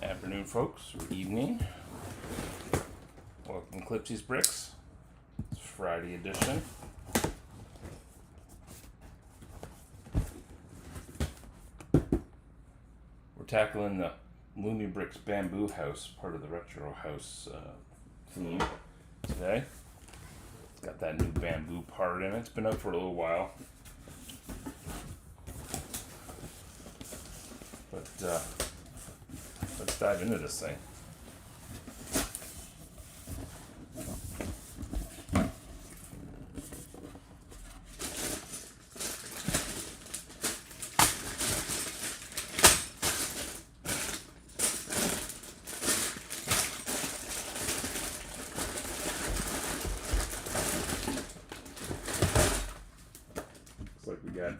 Afternoon, folks, or evening. Welcome to Clipsy's Bricks. It's Friday edition. We're tackling the Lumibricks bamboo house, part of the retro house theme today. It's got that new bamboo part in it. It's been out for a little while. But let's dive into this thing. Looks like we got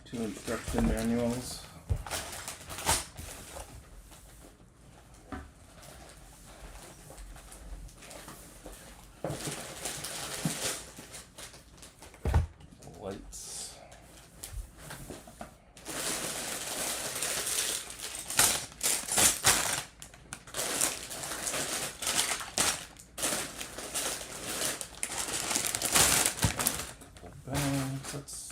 2 instruction manuals. Lights. Bags. Let's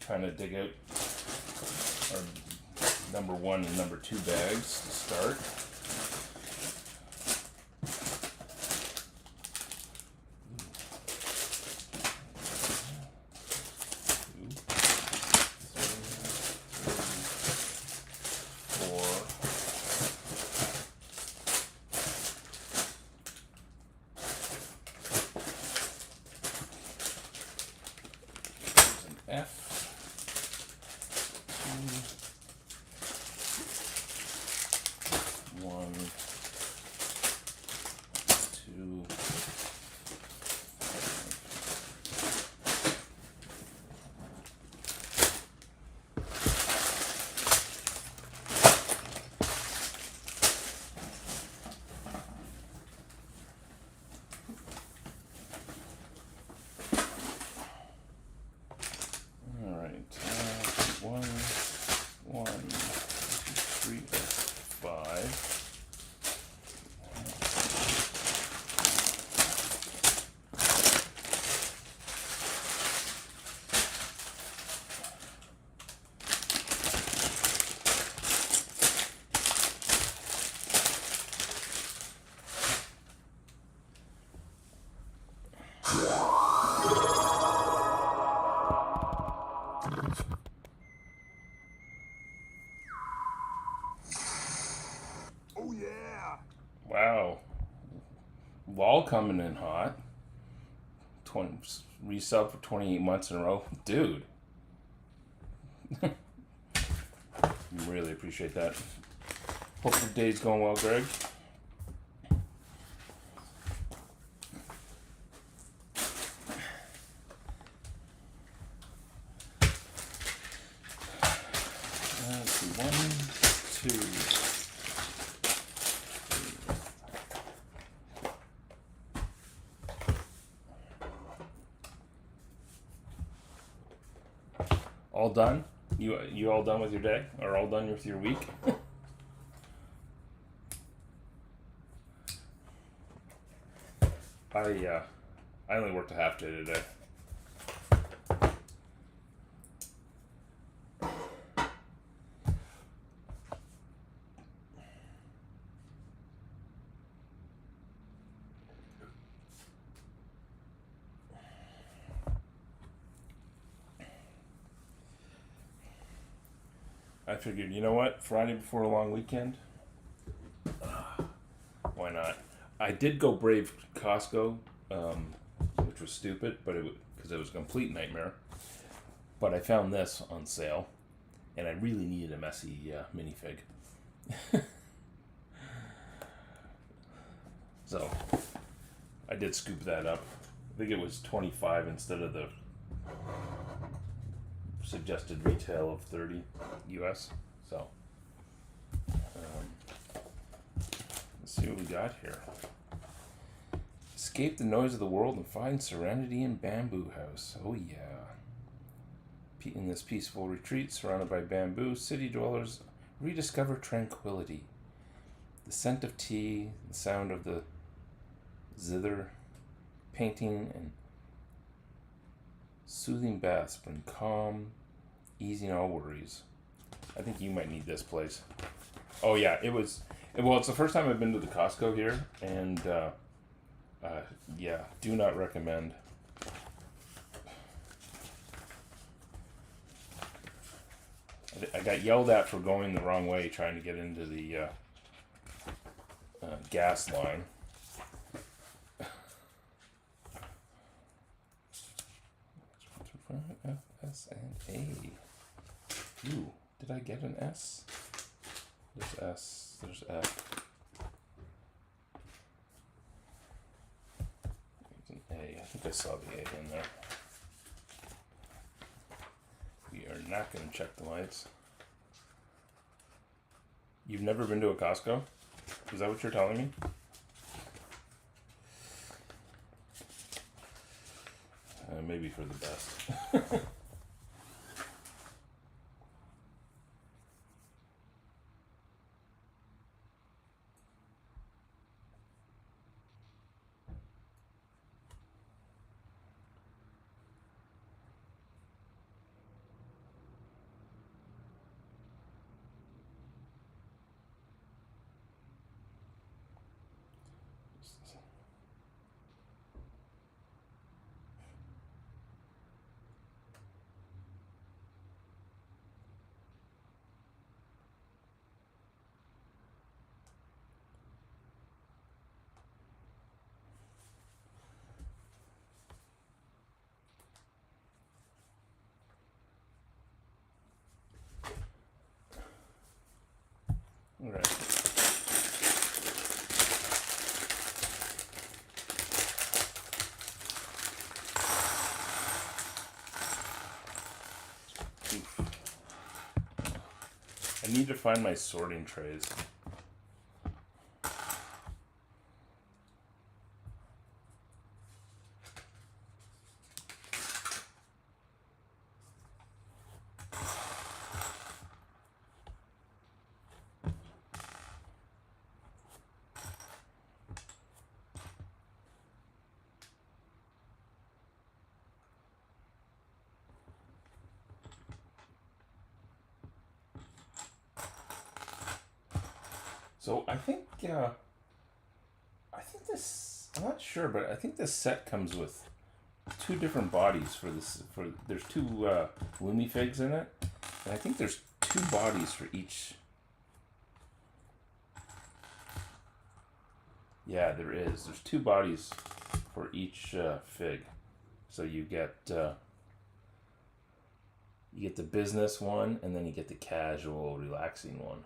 trying to dig out our number 1 and number 2 bags to start. F. 1, 2, 1, 1, 2, 3, 5. Oh yeah! Wow. Wall coming in hot. 20 resub for 28 months in a row. Dude. Really appreciate that. Hope your day's going well, Greg. Let's see. 1, 2. All done? You all done with your day? Or all done with your week? I only worked a half day today. I figured, you know what? Friday before a long weekend? Why not? I did go brave Costco, which was stupid, but because it was a complete nightmare. But I found this on sale, and I really needed a messy minifig. So I did scoop that up. I think it was 25 instead of the suggested retail of 30 US. So let's Let's see what we got here. Escape the noise of the world and find serenity in Bamboo House. Oh yeah. In this peaceful retreat, surrounded by bamboo, city dwellers rediscover tranquility. The scent of tea, the sound of the zither, painting, and soothing baths bring calm, easing all worries. I think you might need this place. Oh yeah, it's the first time I've been to the Costco here, and yeah, do not recommend. I got yelled at for going the wrong way trying to get into the gas line. F, S, and A. Ooh, did I get an S? There's S, there's F. There's an A. I think I saw the A in there. We are not going to check the lights. You've never been to a Costco? Is that what you're telling me? Maybe for the best. All right. Oof. I need to find my sorting trays. So I think this. I'm not sure, but I think this set comes with two different bodies for this. There's two Lumifigs in it, and I think there's two bodies for each. Yeah, there is. There's two bodies for each fig, so you get the business one, and then you get the casual, relaxing one.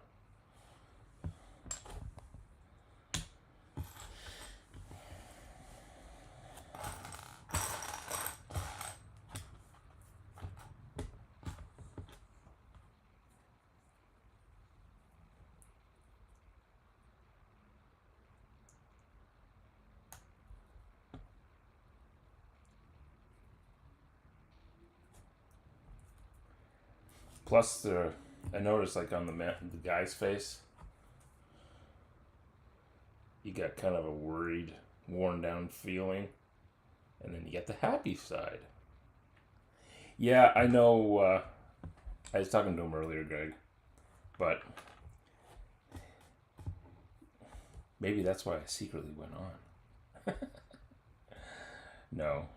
Plus, I noticed like on the guy's face, you get kind of a worried, worn down feeling, and then you get the happy side. Yeah, I know. I was talking to him earlier, Greg, but maybe that's why I secretly went on. No.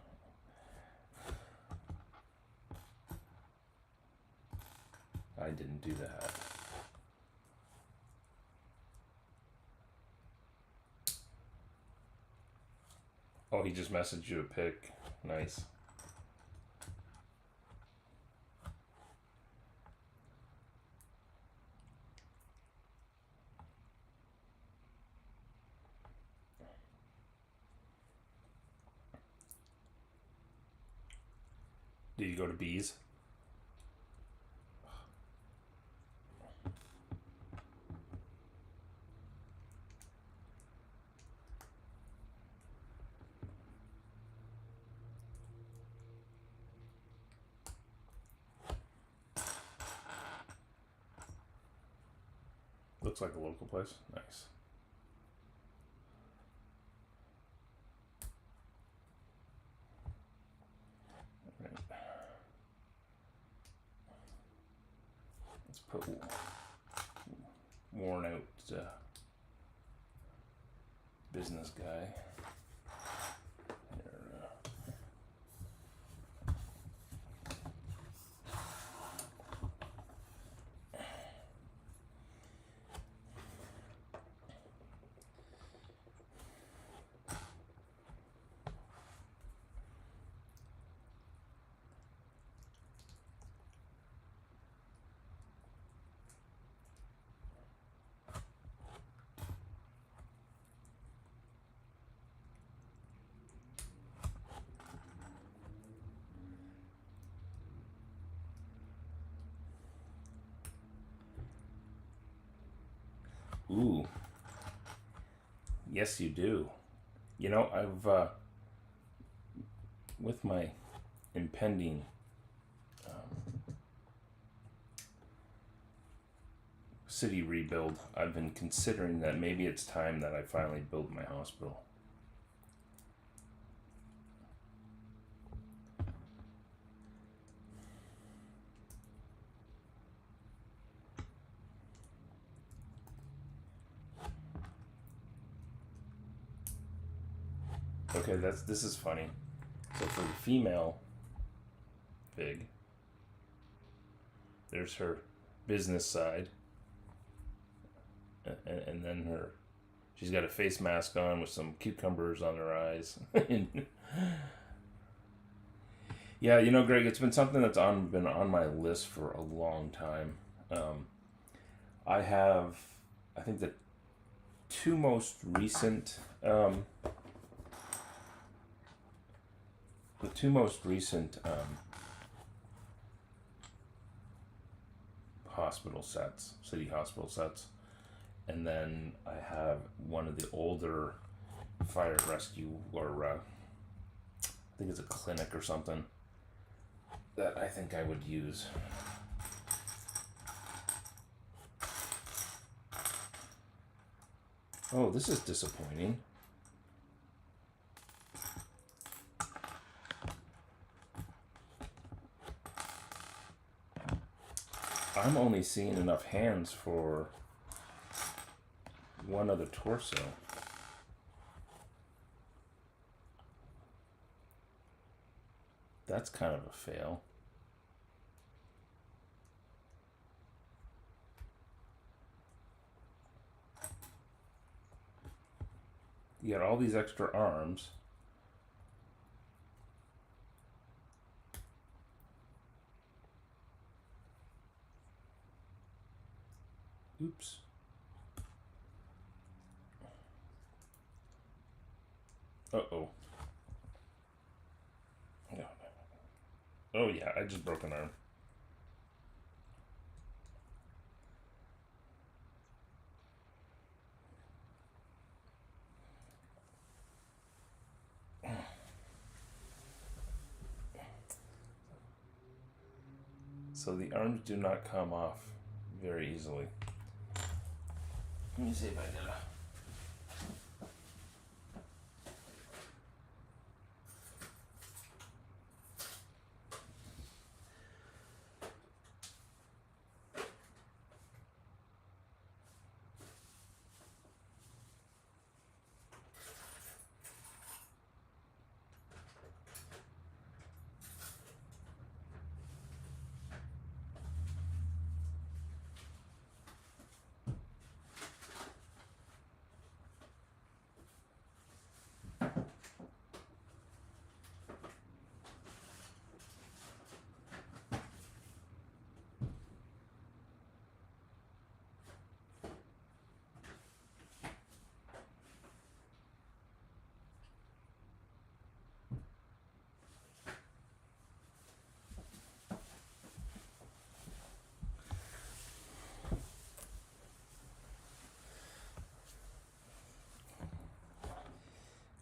I didn't do that. Oh, he just messaged you a pic. Nice. Did you go to Bees? looks like a local place. Nice. All right. Let's put worn out business guy. Ooh. Yes, you do. You know, I've, with my impending city rebuild, I've been considering that maybe it's time that I finally build my hospital. Okay, this is funny. So for the female Fig, there's her business side, and then she's got a face mask on with some cucumbers on her eyes. Yeah, you know, Greg, it's been something that's been on my list for a long time. I have, I think the two most recent. The two most recent hospital sets, city hospital sets, and then I have one of the older fire rescue, or I think it's a clinic or something, that I think I would use. Oh, this is disappointing. I'm only seeing enough hands for one other torso. That's kind of a fail. You got all these extra arms. Oops. Uh-oh. No. Oh yeah, I just broke an arm. So the arms do not come off very easily. Let me see if I get a...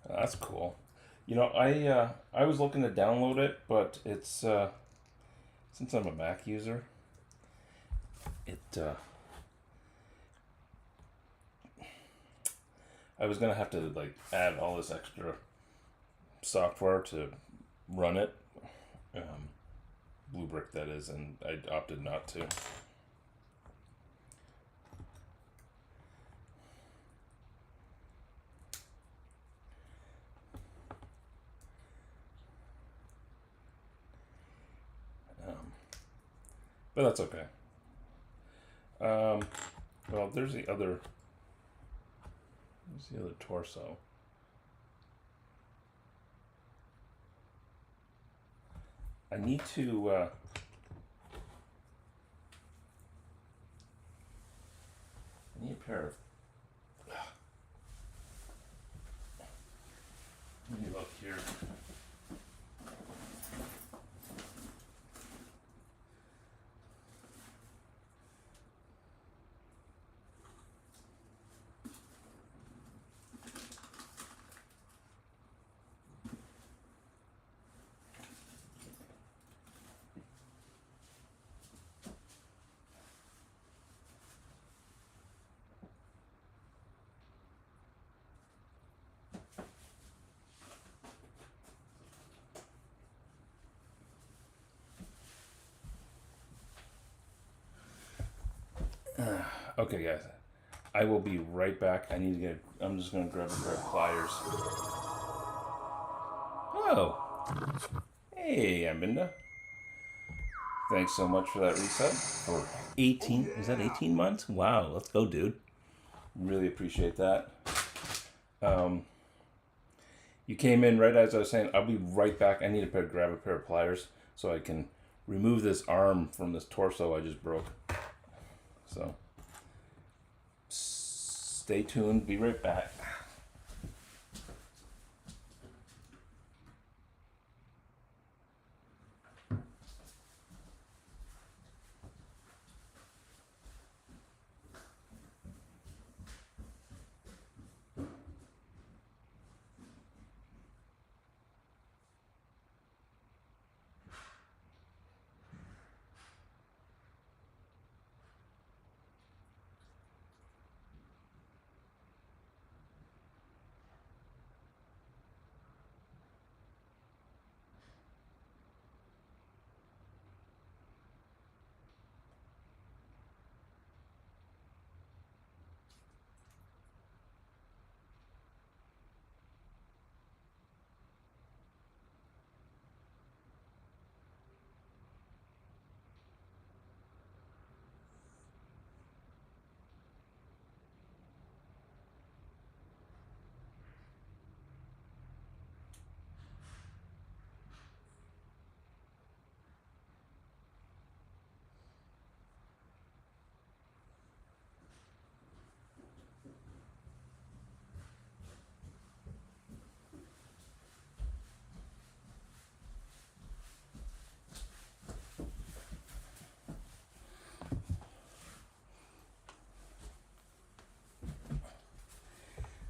That's cool. You know, I was looking to download it, but it's since I'm a Mac user, I was gonna have to like add all this extra software to run it, Bluebrick that is, and I opted not to. But that's okay. Well, there's the other torso. I need to I need a pair of. Let me look here. Okay, guys. I will be right back. I need to get. I'm just gonna grab a pair of pliers. Oh, hey, Aminda. Thanks so much for that reset. For 18, is that 18 months? Wow, let's go, dude. Really appreciate that. You came in right as I was saying. I'll be right back. I need to grab a pair of pliers so I can remove this arm from this torso I just broke. So. Stay tuned. Be right back.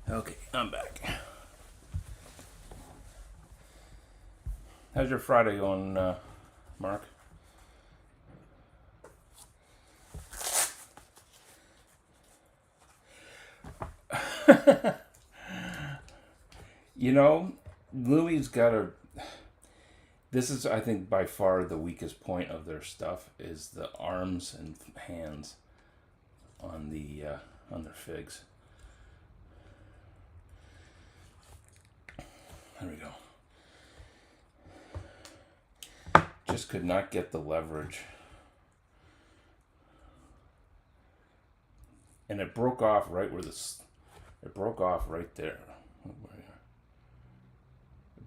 Okay, I'm back. How's your Friday going, Mark? You know, Louie's got a. This is, I think, by far the weakest point of their stuff is the arms and hands on their figs. There we go. Just could not get the leverage. And it broke off right where this. It broke off right there. It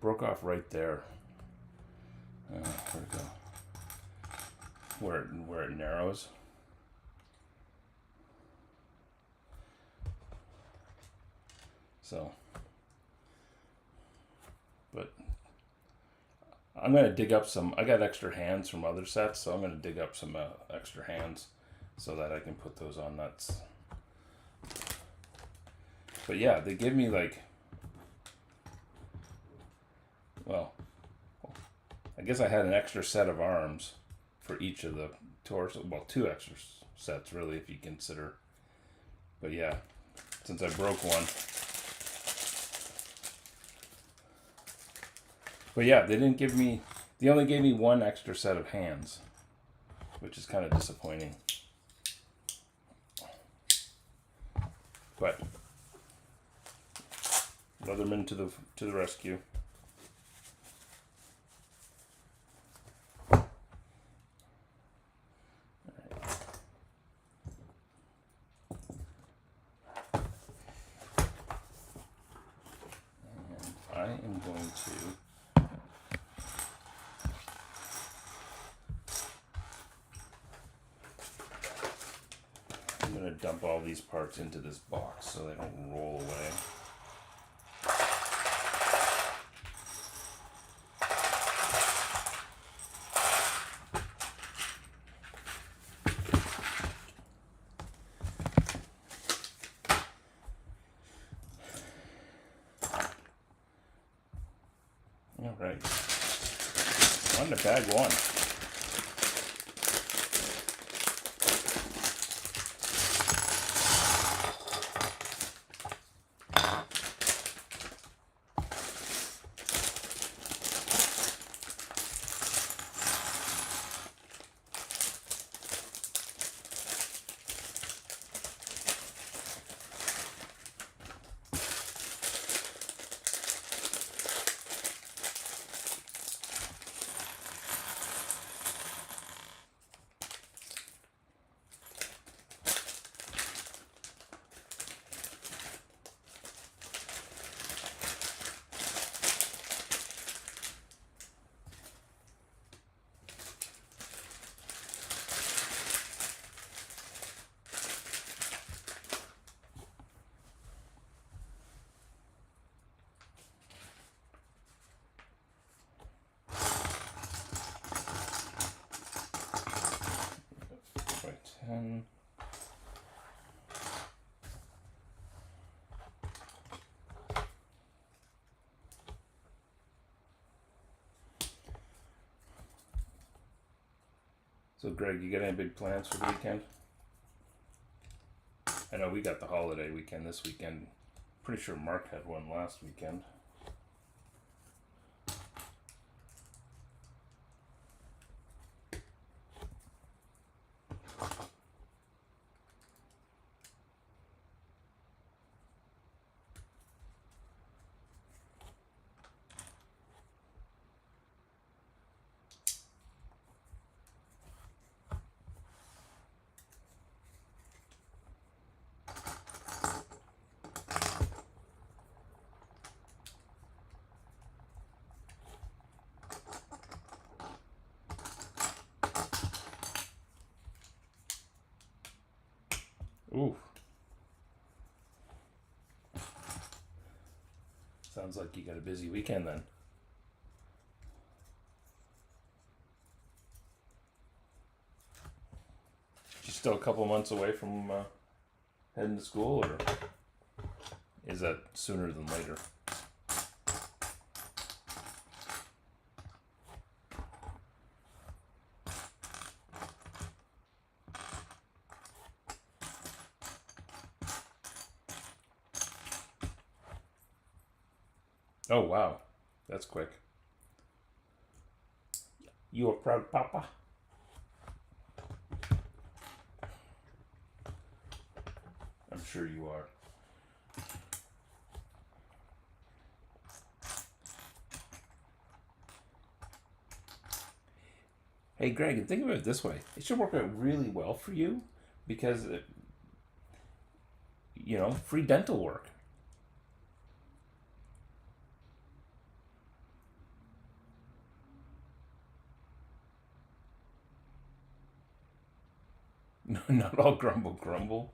broke off right there. Where'd it go? Where it narrows. So. But I'm going to dig up some. I got extra hands from other sets, so I'm going to dig up some extra hands so that I can put those on nuts. But yeah, they give me like, well, I guess I had an extra set of arms for each of the torso. Well, two extra sets really, if you consider. But yeah, since I broke one, But yeah, they only gave me one extra set of hands, which is kind of disappointing. But Leatherman to the rescue. I am going to dump all these parts into this box so they don't roll away. All right, on to bag one. So Greg, you got any big plans for the weekend? I know we got the holiday weekend this weekend. Pretty sure Mark had one last weekend. Ooh. Sounds like you got a busy weekend then. You still a couple months away from heading to school, or is that sooner than later? Oh wow, that's quick. You a proud papa? I'm sure you are. Hey Greg, and think of it this way. It should work out really well for you because, free dental work. Not all grumble grumble.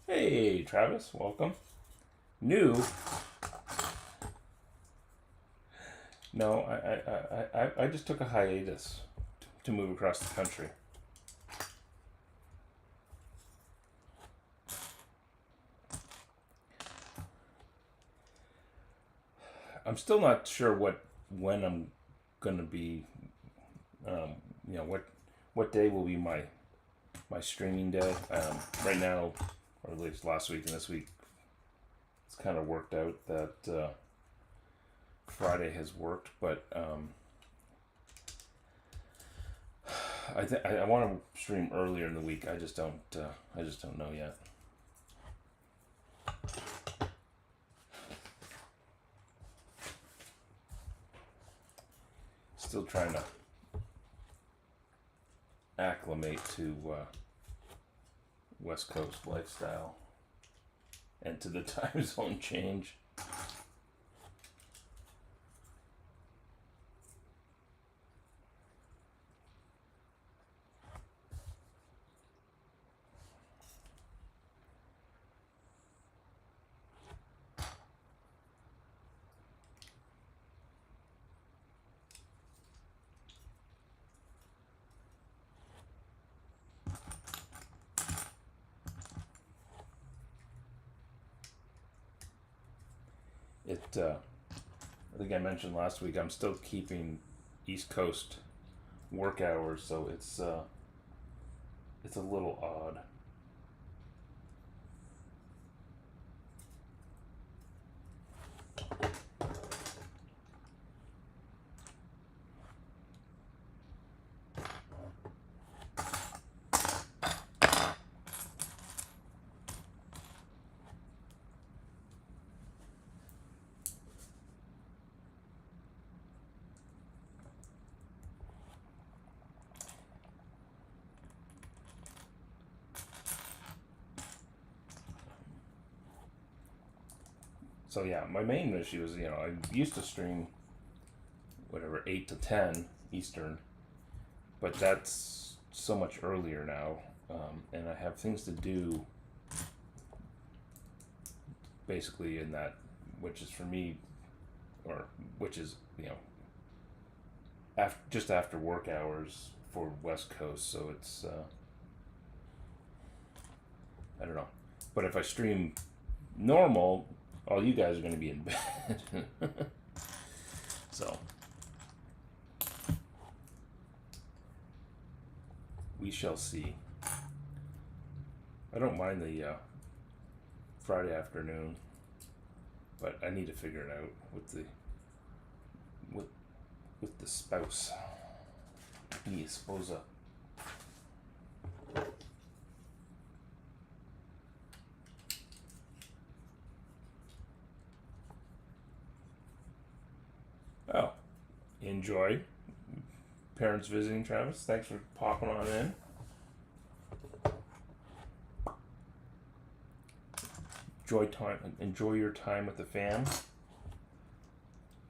Hey Travis, welcome. New? No, I just took a hiatus to move across the country. I'm still not sure when I'm gonna be, what what day will be my streaming day. Right now, or at least last week and this week, it's kind of worked out that Friday has worked, but I want to stream earlier in the week. I just don't know yet. Still trying to acclimate to West Coast lifestyle and to the time zone change. I think I mentioned last week, I'm still keeping East Coast work hours, so it's a little odd. So yeah, my main issue is, I used to stream whatever 8 to 10 Eastern, but that's so much earlier now, and I have things to do basically in that, which is for me, or which is just after work hours for West Coast, so it's I don't know. But if I stream normal, all you guys are going to be in bed. So we shall see. I don't mind the Friday afternoon, but I need to figure it out with the spouse, the esposa. Oh, enjoy. Parents visiting, Travis. Thanks for popping on in. Enjoy your time with the fam.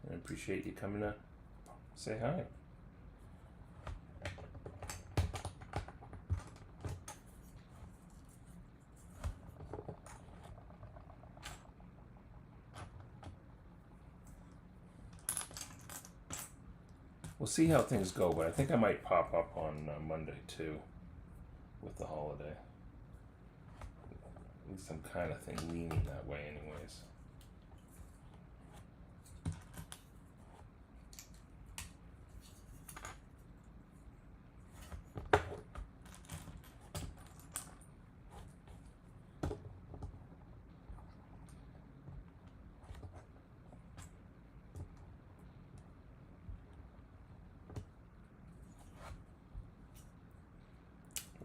And I appreciate you coming to say hi. We'll see how things go, but I think I might pop up on Monday too, with the holiday. At least I'm kind of leaning that way anyways.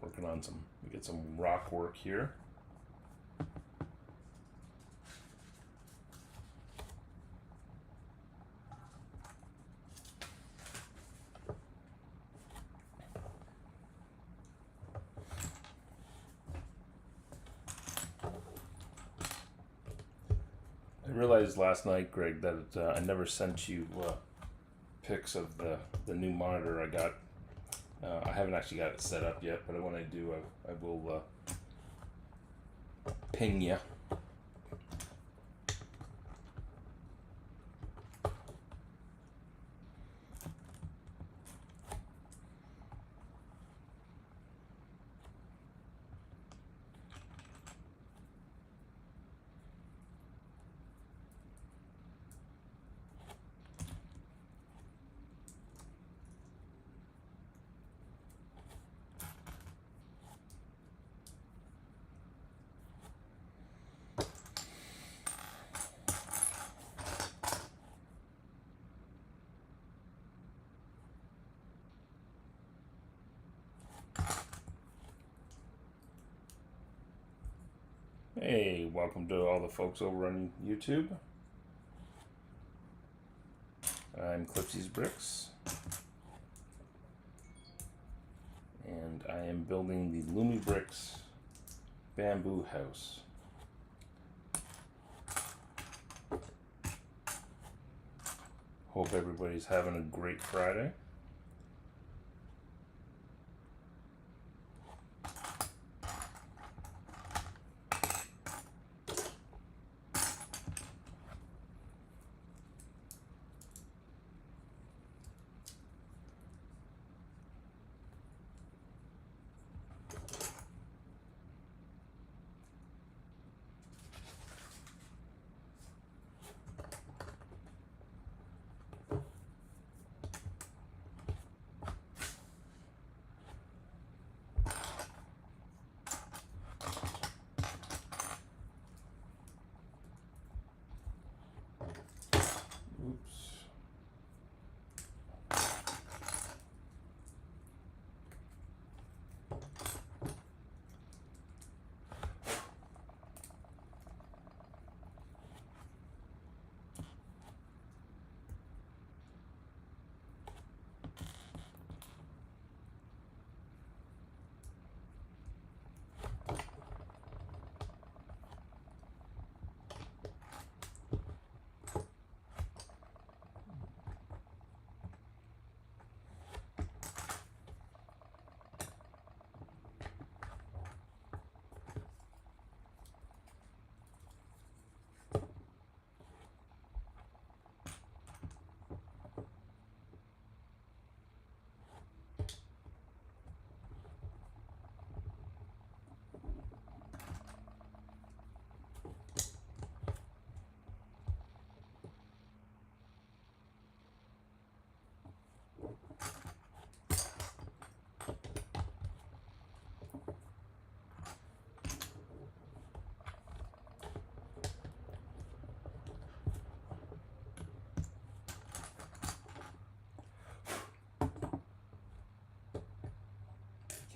Working on we get some rock work here. I realized last night, Greg, that I never sent you pics of the new monitor I got. I haven't actually got it set up yet, but when I do, I will ping you. Hey, welcome to all the folks over on YouTube. I'm Clipsy's Bricks, and I am building the Lumibricks bamboo house. Hope everybody's having a great Friday. Oops.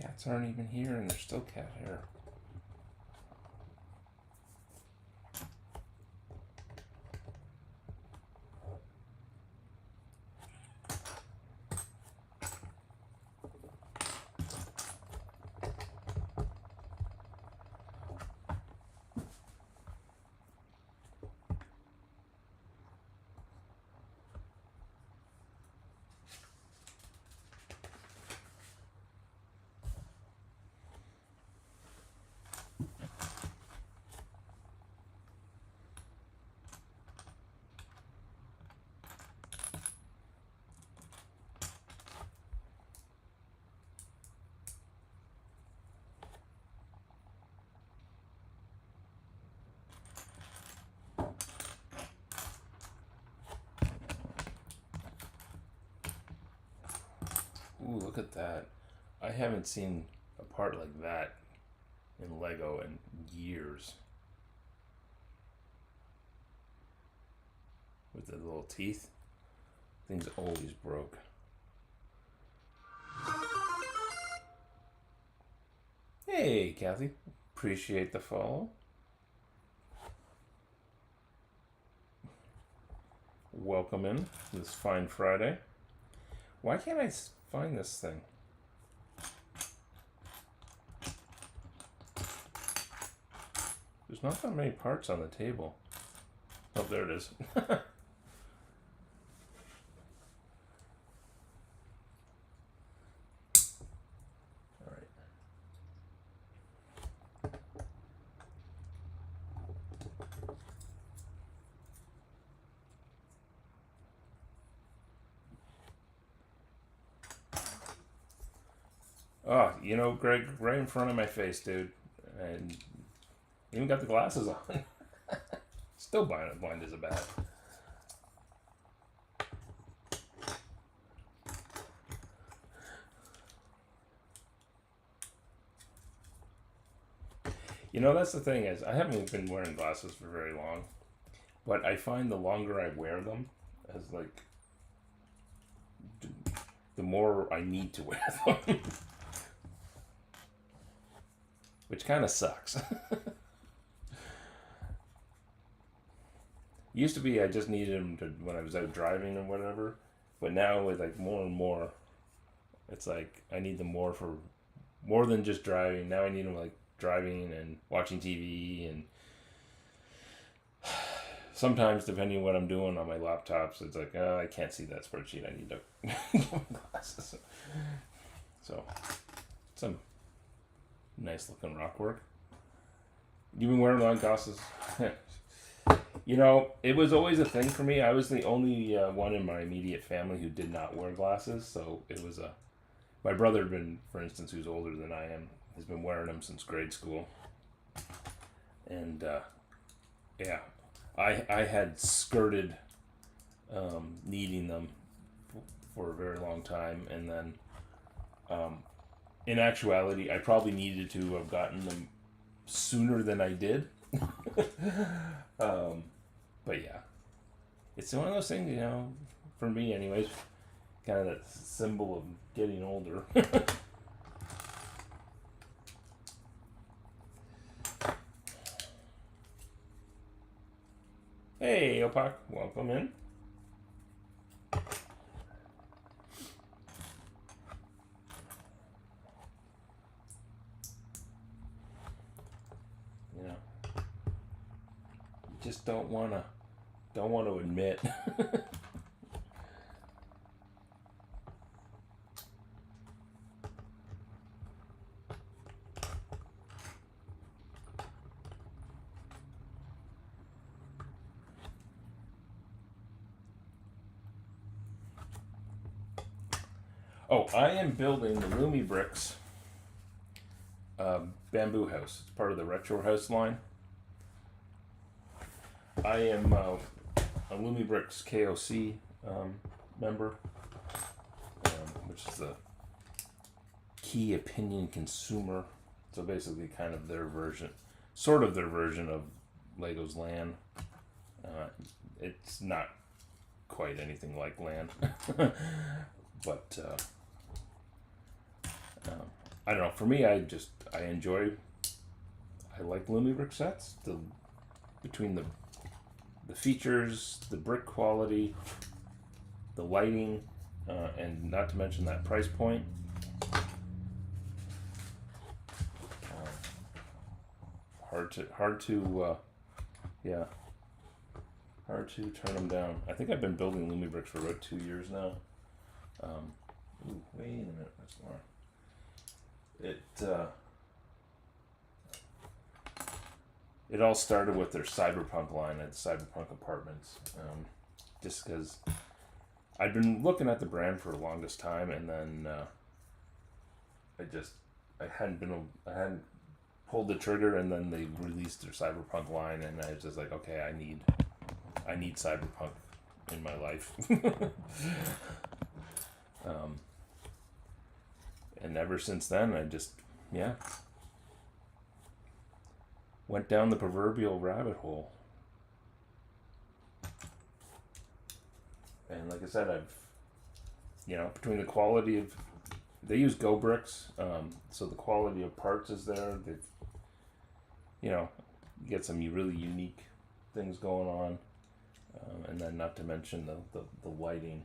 Cats aren't even here and there's still cat hair. Ooh, look at that. I haven't seen a part like that in Lego in years. With the little teeth. Things always broke. Hey, Kathy. Appreciate the follow. Welcome in this fine Friday. Why can't I find this thing? There's not that many parts on the table. Oh, there it is. Oh, you know, Greg, right in front of my face, dude. And even got the glasses on. Still blind as a bat. You know, that's the thing is, I haven't been wearing glasses for very long. But I find the longer I wear them, as like, the more I need to wear them. Which kind of sucks. Used to be I just needed them to when I was out driving or whatever, but now with like more and more, it's like I need them more for more than just driving. Now I need them like driving and watching TV and sometimes depending on what I'm doing on my laptops, it's like I can't see that spreadsheet. I need to get my glasses. So some nice looking rock work. You've been wearing long glasses. You know, it was always a thing for me. I was the only one in my immediate family who did not wear glasses, so it was a. My brother had been, for instance, who's older than I am, has been wearing them since grade school, and yeah, I had skirted needing them for a very long time, and then in actuality, I probably needed to have gotten them sooner than I did. But yeah, it's one of those things, you know, for me anyways, kind of that symbol of getting older. Hey, Opak, welcome in. You know, you just don't want to admit. Oh, I am building the Lumibricks bamboo house. It's part of the Retro House line. I am a Lumibricks KOC member, which is the Key Opinion Consumer. So basically, kind of their version, sort of their version of Lego's LAN. It's not quite anything like LAN, but I don't know. For me, I like Lumibrick sets. Between the features, the brick quality, the lighting, and not to mention that price point. Hard to turn them down. I think I've been building Lumibricks for about 2 years now. Wait a minute, that's more. It all started with their Cyberpunk line at Cyberpunk Apartments, just because I'd been looking at the brand for the longest time, and then I hadn't pulled the trigger, and then they released their Cyberpunk line, and I was just like, okay, I need Cyberpunk in my life. And ever since then, I just went down the proverbial rabbit hole. And like I said, between the quality of, they use Go bricks, so the quality of parts is there. They've, you get some really unique things going on, and then not to mention the lighting.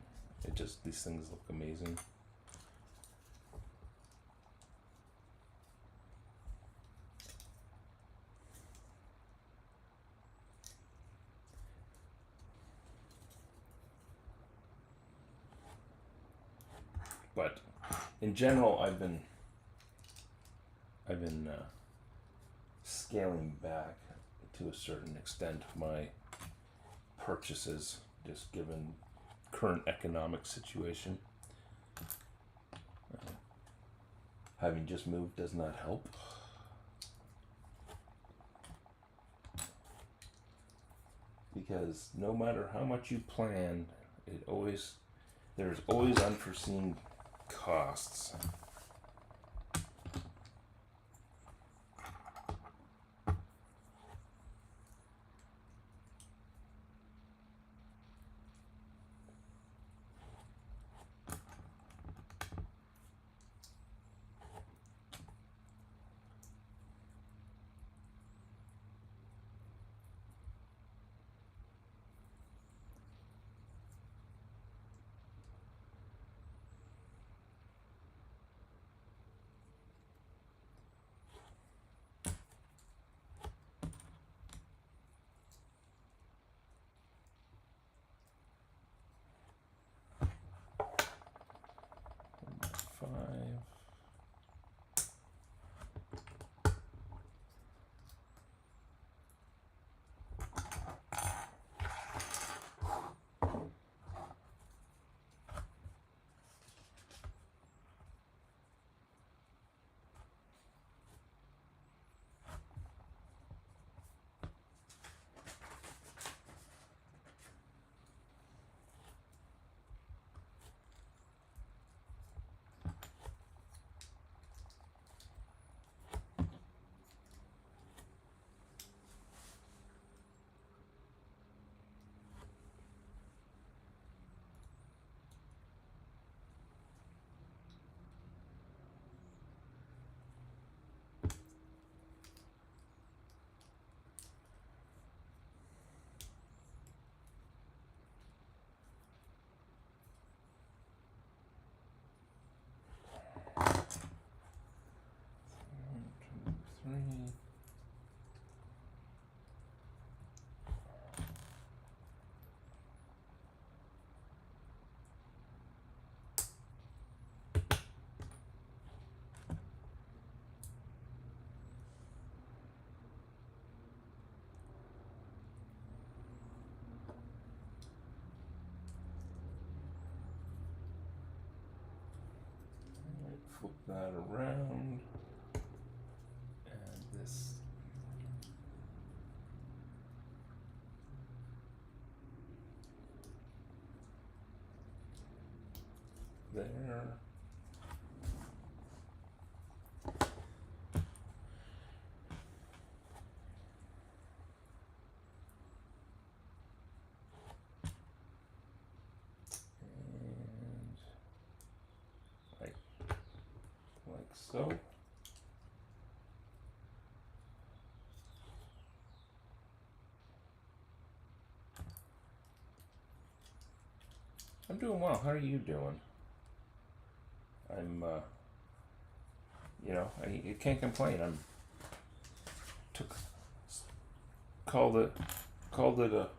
These things look amazing. But in general, I've been scaling back to a certain extent my purchases, just given current economic situation. Having just moved does not help. Because no matter how much you plan, there's always unforeseen costs. that around. And this. There. Like so. I'm doing well. How are you doing? I'm, I can't complain. Called it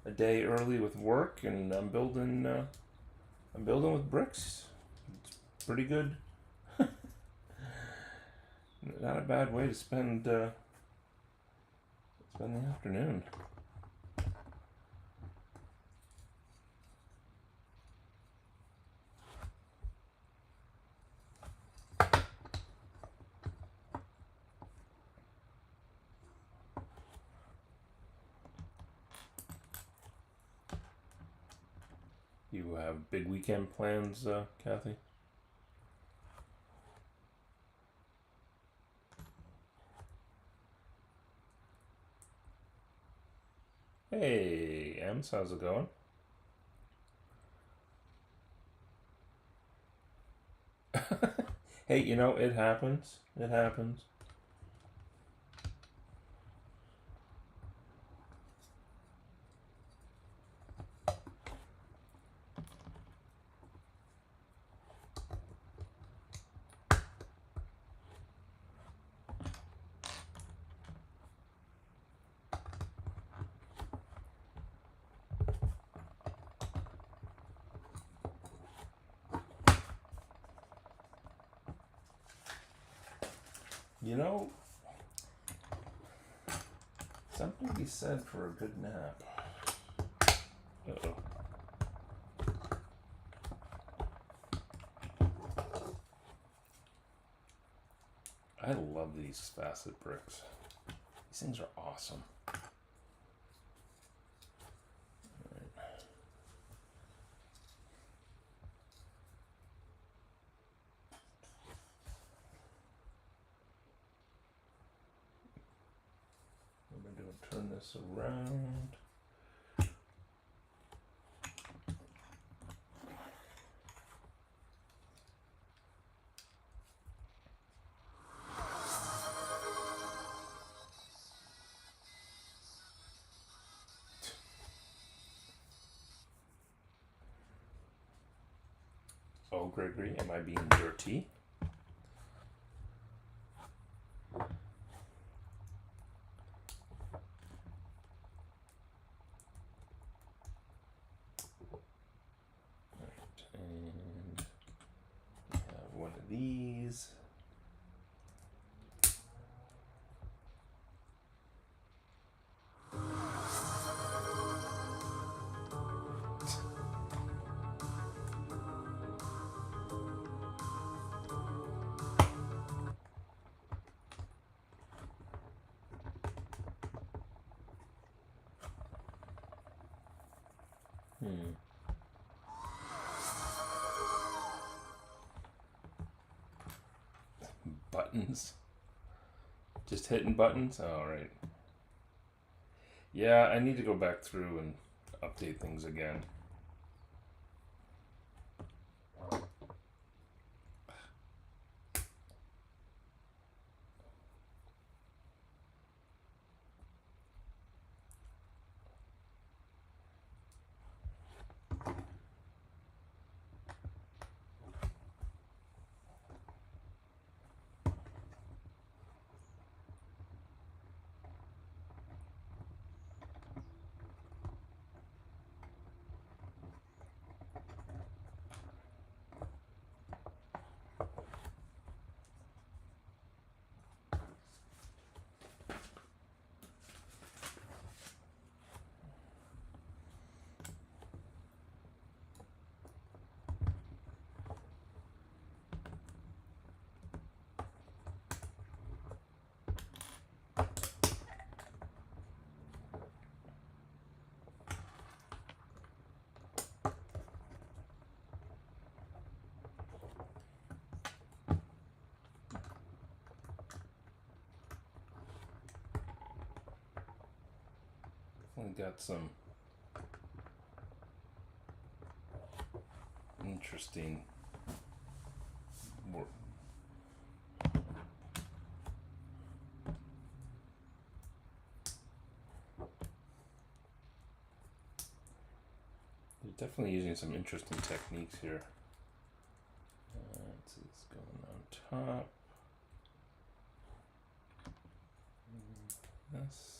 a day early with work, and I'm building with bricks. It's pretty good. Not a bad way to spend the afternoon. You have big weekend plans, Kathy? Hey, Ems, how's it going? Hey, it happens. It happens. Something to be said for a good nap. Uh-oh. I love these facet bricks. These things are awesome. What am I doing? Turn this around. Oh, Gregory, am I being dirty? And we have one of these. Buttons. Just hitting buttons? Alright. Yeah, I need to go back through and update things again. definitely got some interesting work. They're definitely using some interesting techniques here. Let's see, it's going on top. This.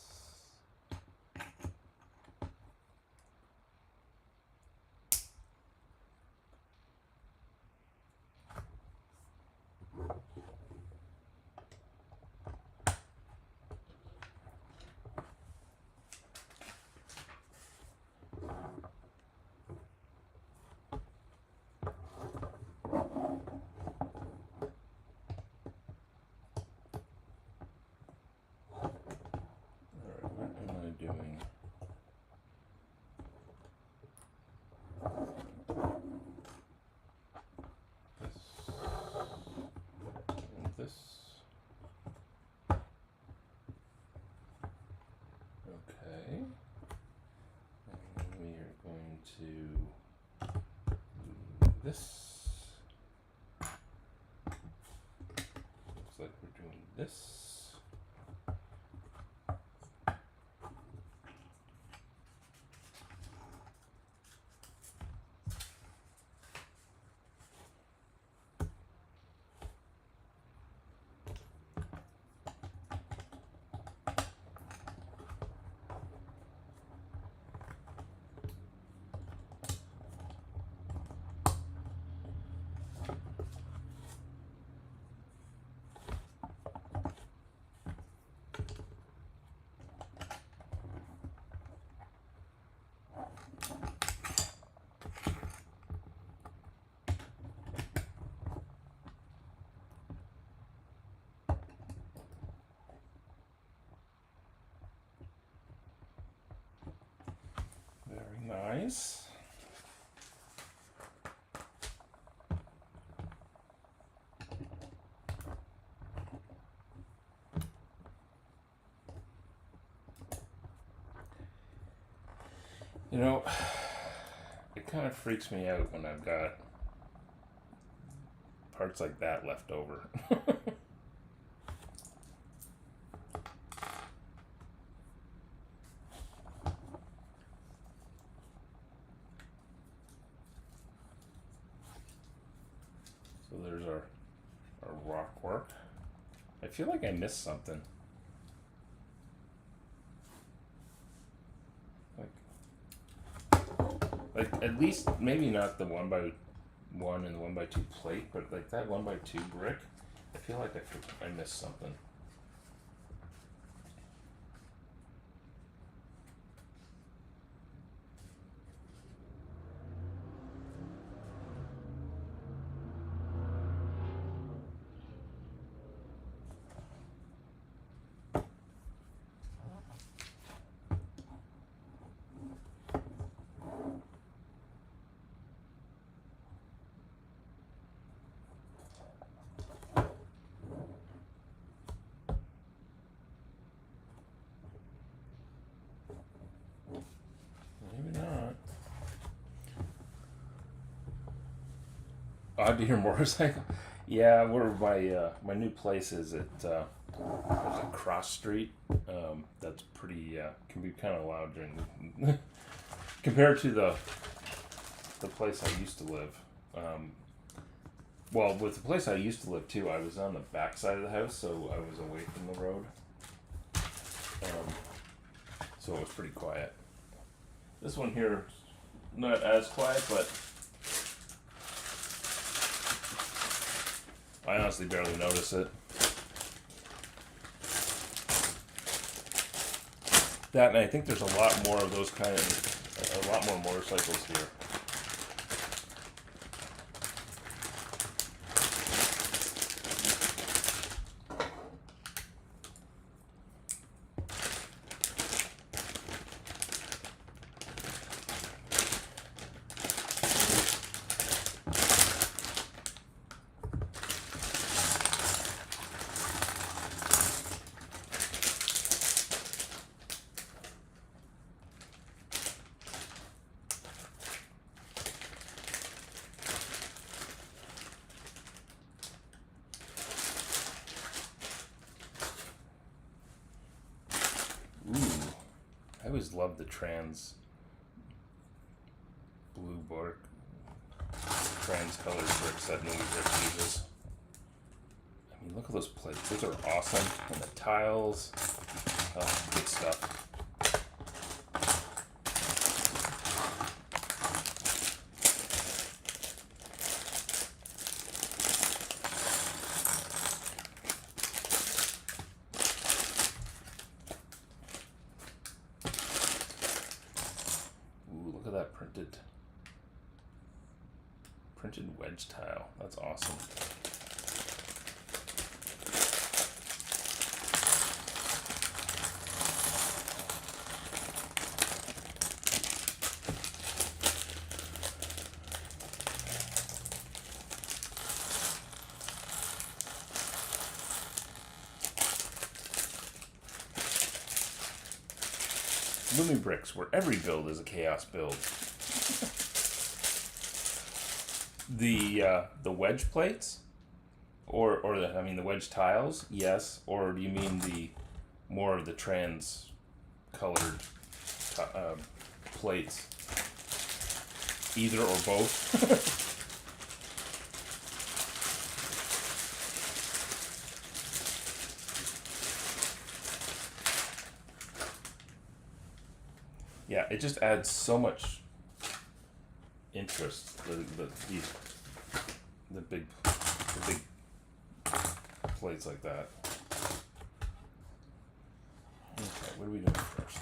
Doing this and this. Okay. And we are going to do this. Looks like we're doing this. Very nice. You know, it kind of freaks me out when I've got parts like that left over. So there's our rock work. I feel like I missed something. Like at least maybe not the 1x1 and the 1x2 plate, but like that 1x2 brick, I feel like I missed something. Maybe not. Odd to hear motorcycle. Yeah, where my new place is at there's a cross street. That's pretty can be kind of loud during compared to the place I used to live. Well, with the place I used to live too, I was on the back side of the house, so I was away from the road. So it was pretty quiet. This one here, not as quiet, but I honestly barely notice it. That, and I think there's a lot more of those a lot more motorcycles here. always love the trans blue bark, trans colored bricks that Lumibricks uses. I mean, look at those plates. Those are awesome. And the tiles. Oh, good stuff. Ooh, look at that printed wedge tile. That's awesome. Lumibricks, where every build is a chaos build. The wedge plates, or the wedge tiles, yes. Or do you mean the more of the trans colored plates? Either or both. Yeah, it just adds so much interest. The big plates like that. Okay, what are we doing first?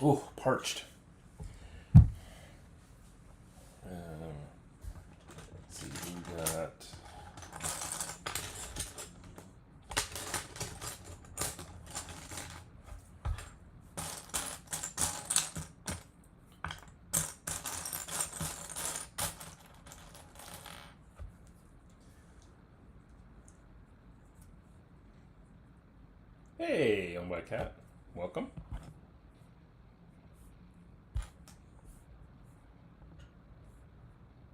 Ooh, parched. Let's see, we got. Hey, owned by Cat. Welcome.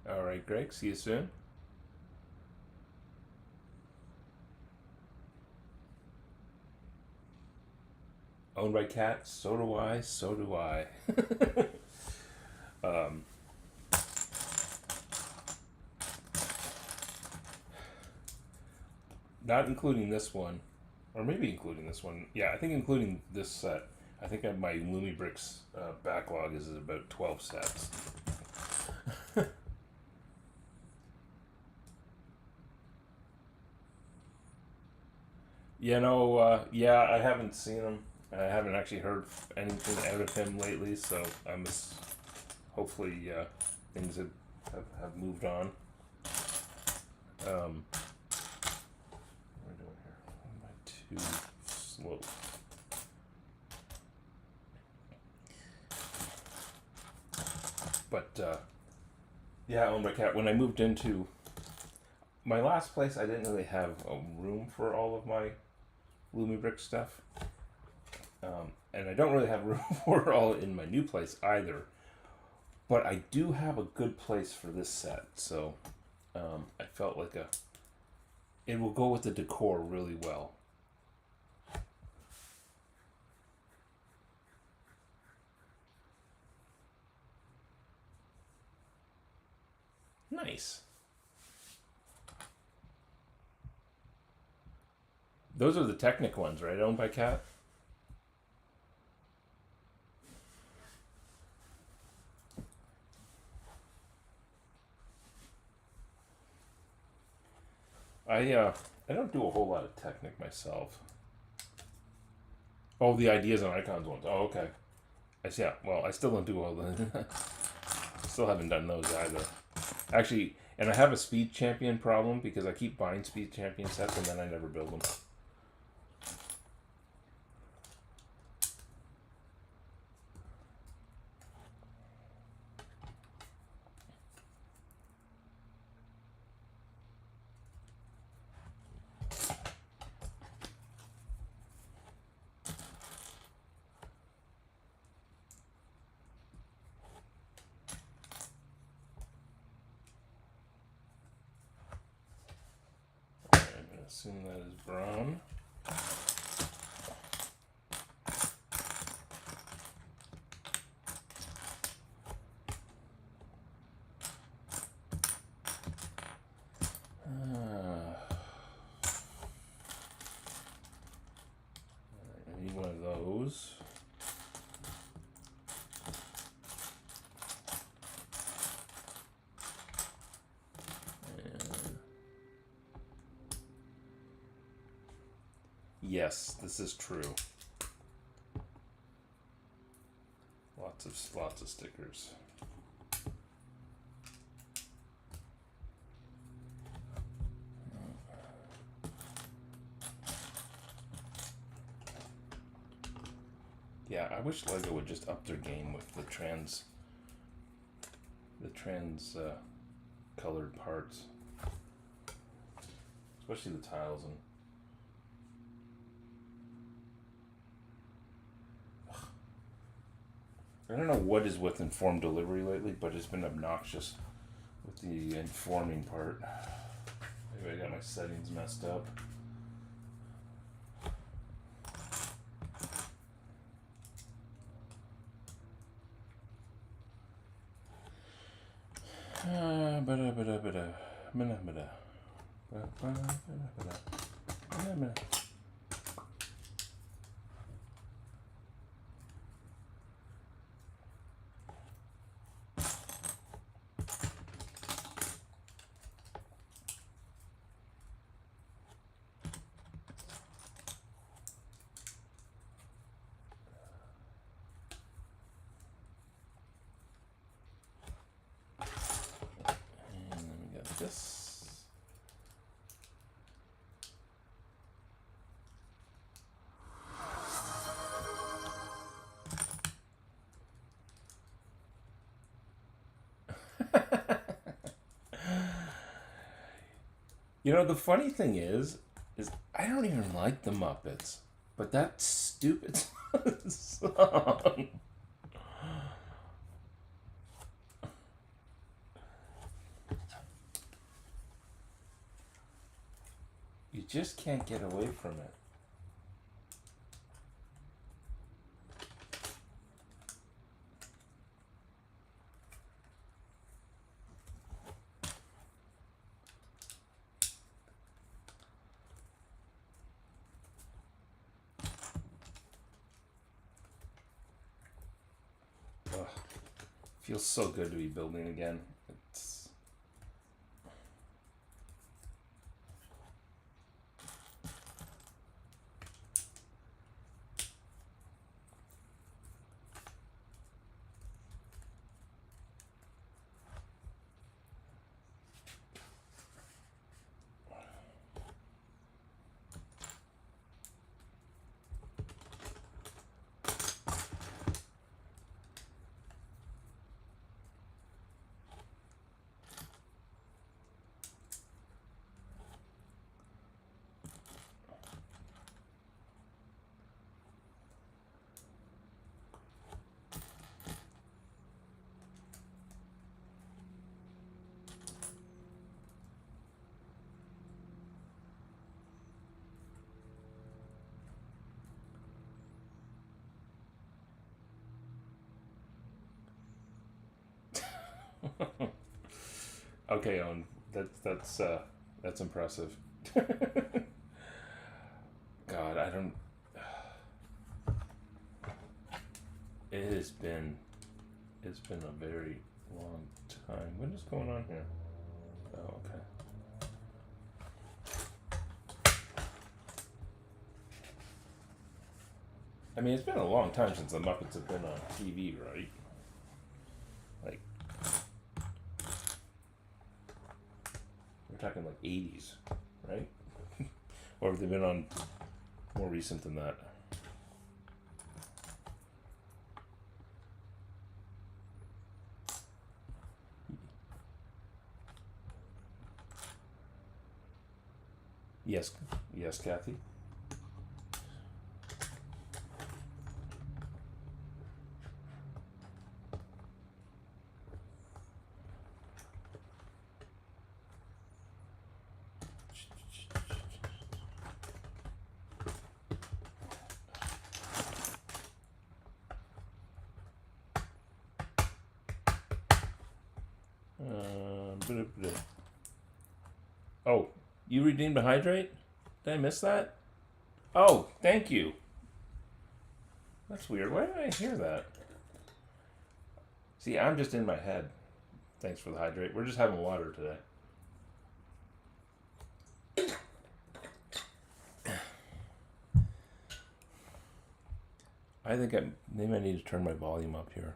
All right, Greg. See you soon. Owned by Cat. So do I. So do I. Not including this one, or maybe including this one. Yeah, I think including this set. I think my Lumibricks backlog is about 12 sets. Yeah, I haven't seen him. I haven't actually heard anything out of him lately, so hopefully things have moved on. What am I doing here? Am I too slow? But yeah, owned by Cat. When I moved into my last place, I didn't really have a room for all of my Lumibrick stuff. And I don't really have room for it all in my new place either. But I do have a good place for this set. So I felt like it will go with the decor really well. Nice. Those are the Technic ones, right? Owned by Cat? I don't do a whole lot of Technic myself. Oh, the ideas and icons ones. Oh, okay. Yeah. Well, I still don't do all the. Still haven't done those either. Actually, and I have a Speed Champion problem because I keep buying Speed Champion sets and then I never build them. assume that is brown. I need one of those. Yes, this is true. Lots of stickers. Yeah, I wish LEGO would just up their game with the trans colored parts, especially the tiles and. I don't know what is with informed delivery lately, but it's been obnoxious with the informing part. Maybe I got my settings messed up. This. You know, the funny thing is I don't even like the Muppets, but that stupid song. You just can't get away from it. Ugh. Feels so good to be building again. It's okay, Owen. That's impressive. God, I don't. It's been a very long time. What is going on here? Oh, okay. I mean, it's been a long time since the Muppets have been on TV, right? Like, we're talking like 80s, right? Or have they been on more recent than that? Yes, Kathy. Oh, you redeemed a hydrate? Did I miss that? Oh, thank you. That's weird. Why did I hear that? See, I'm just in my head. Thanks for the hydrate. We're just having water today. I think maybe I need to turn my volume up here.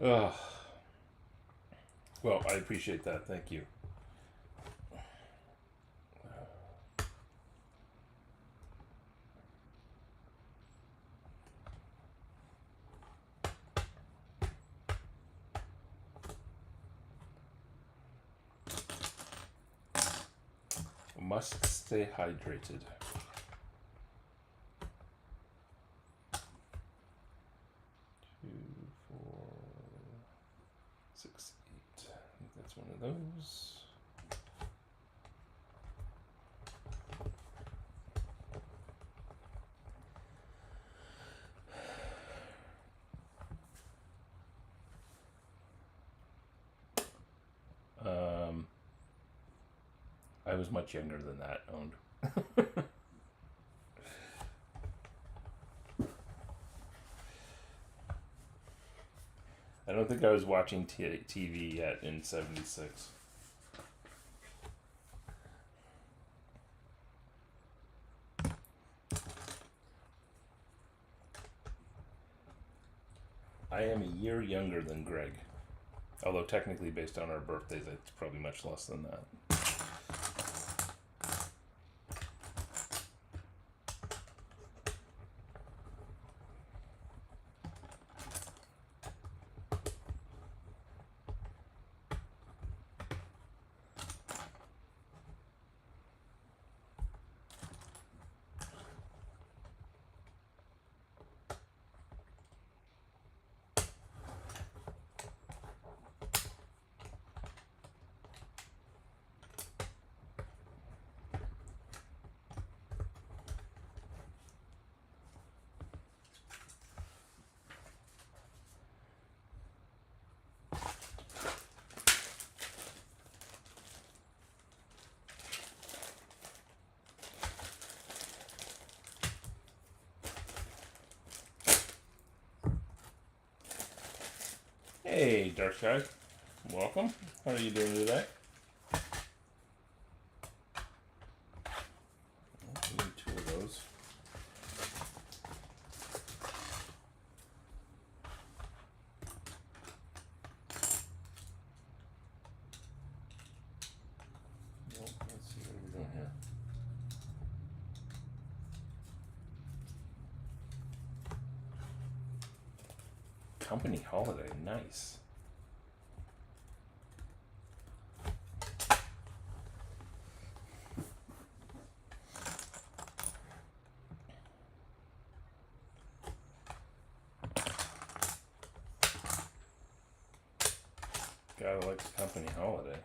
Ugh. Well, I appreciate that. Thank you. Must stay hydrated. 2, 4, 6, 8. I think that's one of those. I was much younger than that, owned. I don't think I was watching TV yet in '76. I am a year younger than Greg. Although technically based on our birthdays, it's probably much less than that. Hey, Dark Sky. Welcome. How are you doing today? We need 2 of those. Well, let's see what we're doing here. Company holiday, nice. Gotta like the company holiday.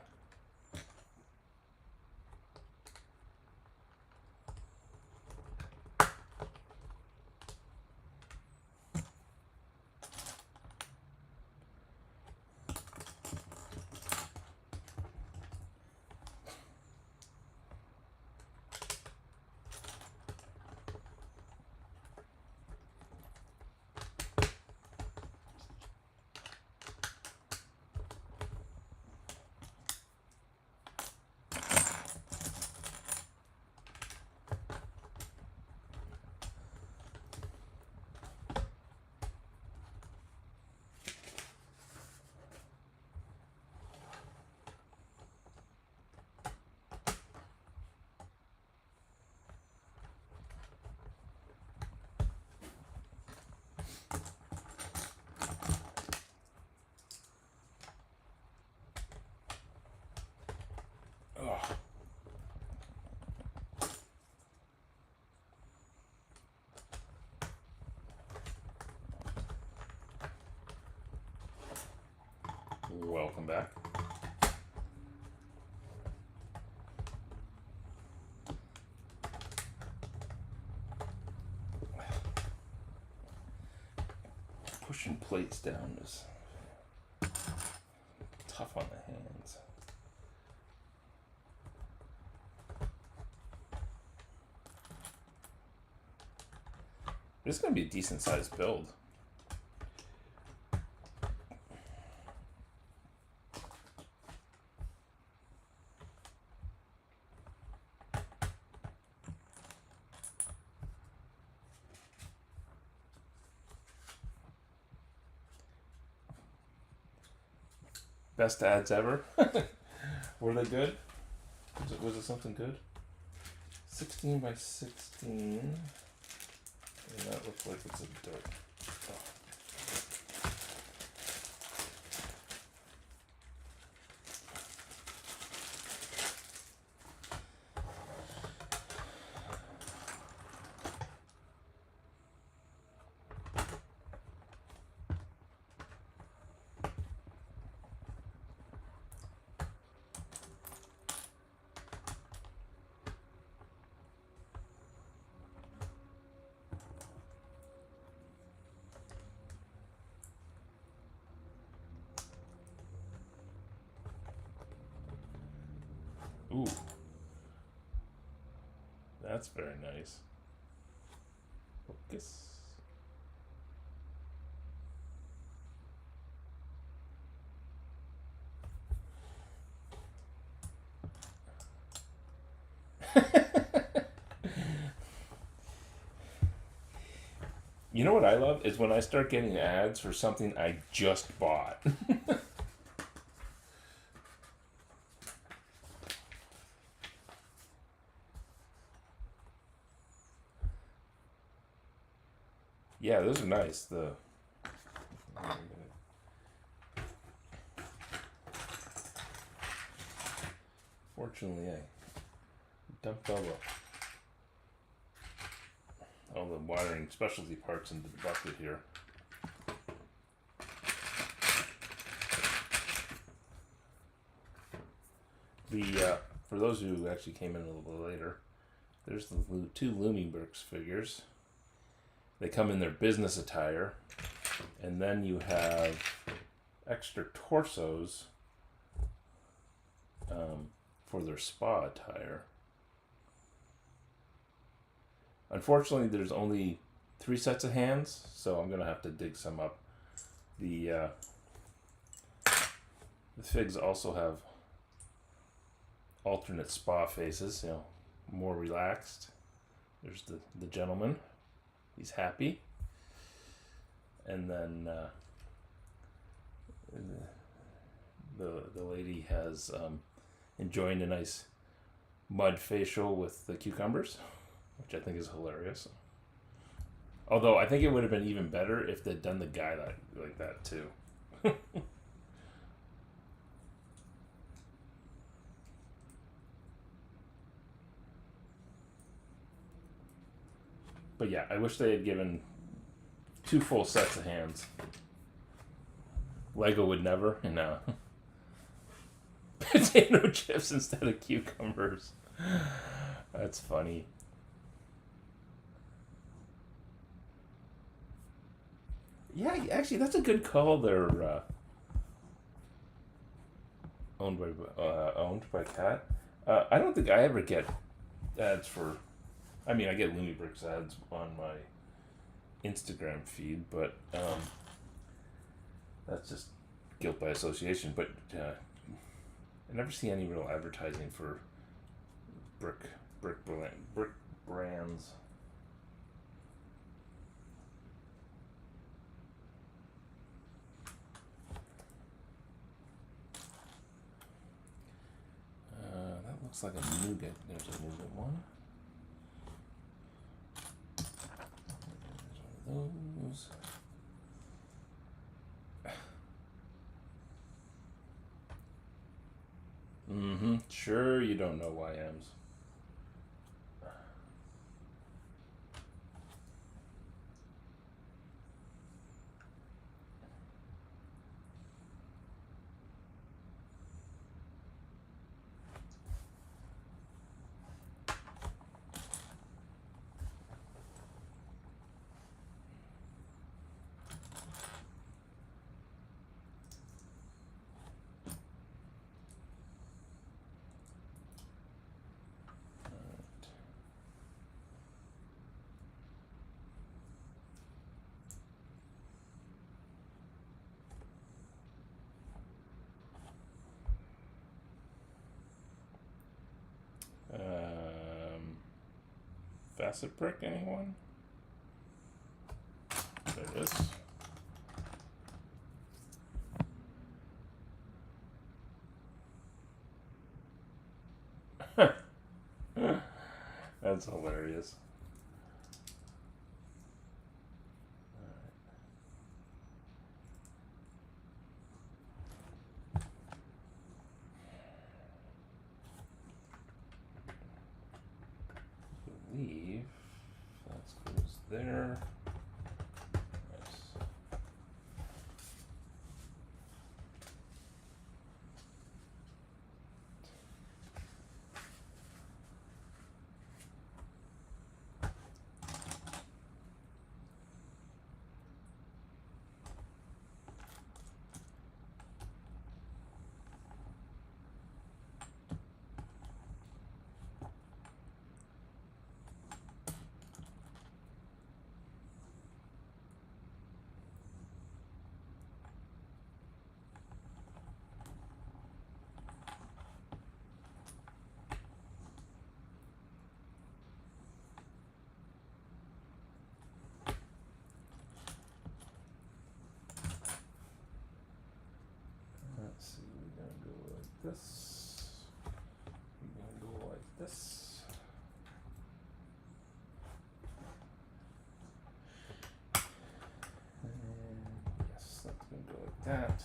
Ugh. Welcome back. Pushing plates down is tough on the hands. This is going to be a decent sized build. Best ads ever. Were they good? Was it something good? 16 by 16. And that looks like it's a dirt. Oh. Ooh. That's very nice. Focus. You know what I love is when I start getting ads for something I just bought. Yeah, those are nice. Fortunately, I dumped all the wiring specialty parts into the bucket here. For those who actually came in a little bit later, there's the two Lumibricks figures. They come in their business attire, and then you have extra torsos for their spa attire. Unfortunately, there's only 3 sets of hands, so I'm gonna have to dig some up. The figs also have alternate spa faces, more relaxed. There's the gentleman. He's happy. And then the lady has enjoying a nice mud facial with the cucumbers, which I think is hilarious. Although I think it would have been even better if they'd done the guy like that too. But yeah, I wish they had given 2 full sets of hands. Lego would never, and potato chips instead of cucumbers. That's funny. Yeah, actually, that's a good call. They're owned by Cat. I don't think I ever get ads for. I mean, I get Lumibricks ads on my Instagram feed, but that's just guilt by association. But I never see any real advertising for brick brands. That looks like a nougat. There's a nougat one. Those. Sure, you don't know YMs. facet brick, anyone? There it is. That's hilarious. I believe that goes there. Nice. Let's see, we're gonna go like this. We're gonna go like this. And yes, that's gonna go like that.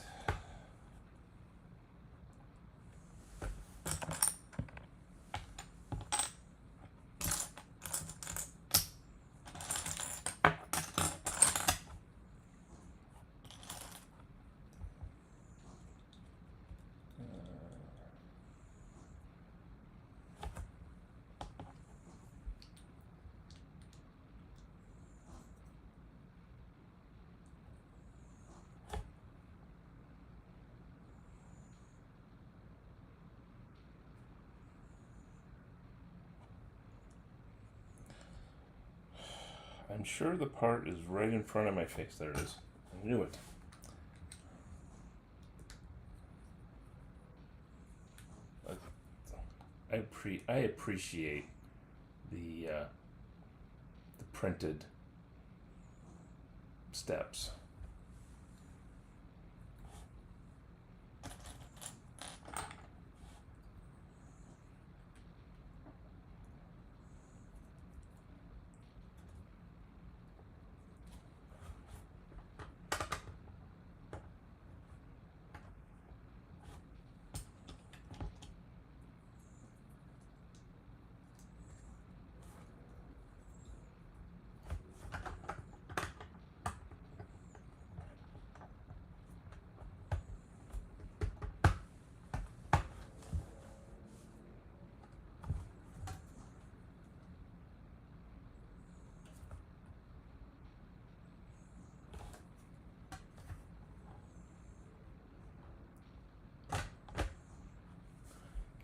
I'm sure the part is right in front of my face. There it is. I knew it. I appreciate the printed steps.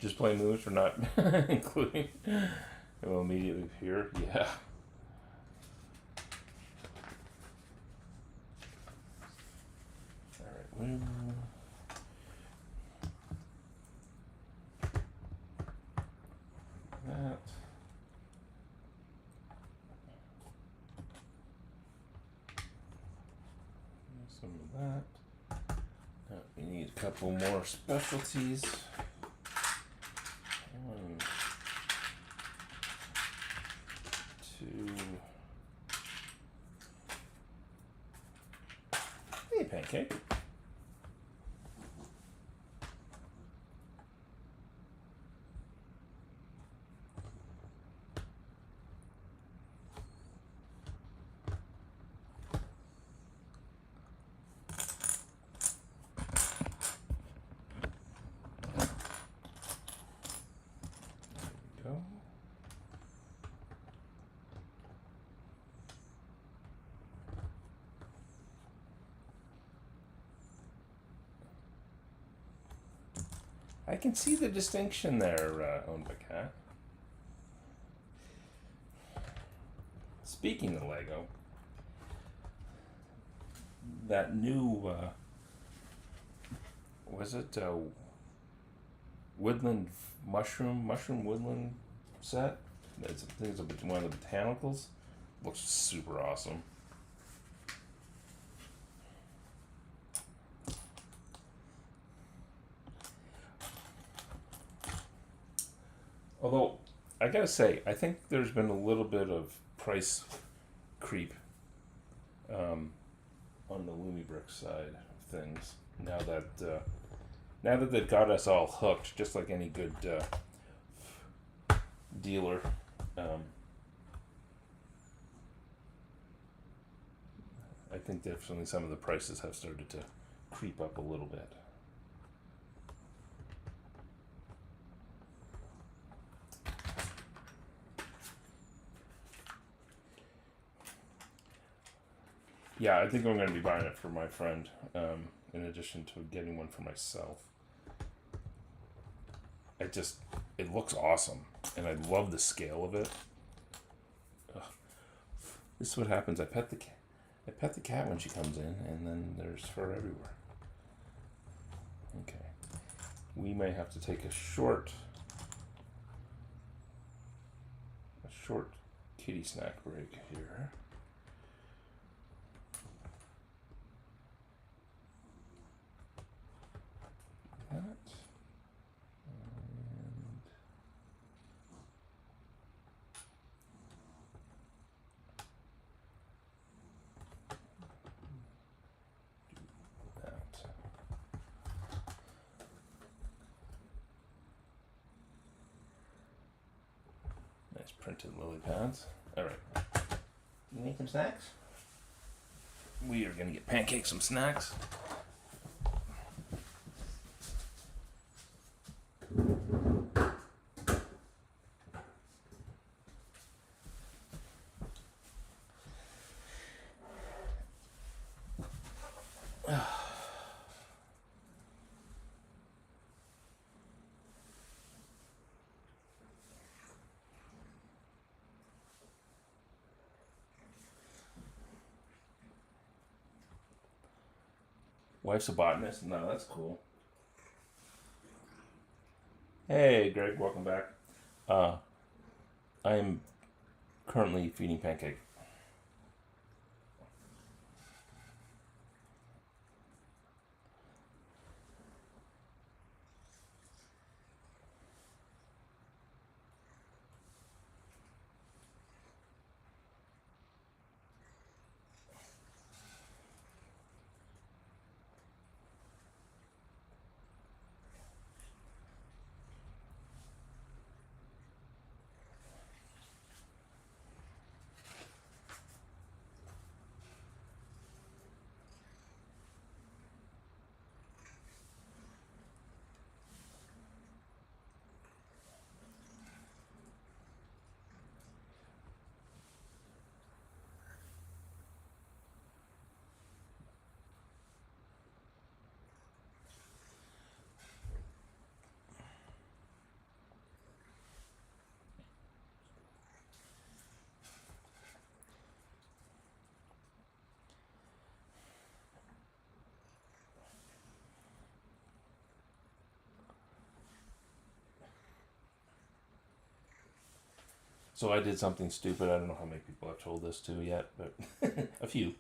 Just plain moves for not including. It will immediately appear. Yeah. All right. Well, that. Some of that. We need a couple more specialties. One, two. Hey, Pancake. Go. I can see the distinction there, owned by Cat. Speaking of Lego, that new, was it woodland mushroom woodland set? I think it's one of the botanicals. Looks super awesome. Although, I gotta say, I think there's been a little bit of price creep on the Lumibricks side of things. Now that they've got us all hooked, just like any good dealer. I think definitely some of the prices have started to creep up a little bit. Yeah, I think I'm going to be buying it for my friend, in addition to getting one for myself. It looks awesome, and I love the scale of it. Ugh. This is what happens. I pet the cat when she comes in, and then there's fur everywhere. Okay, we may have to take a short kitty snack break here. That. Nice printed lily pads. All right. You need some snacks? We are gonna get pancakes some snacks. Wife's a botanist? No, that's cool. Hey, Greg, welcome back. I am currently feeding Pancake. So I did something stupid. I don't know how many people I've told this to yet, but a few.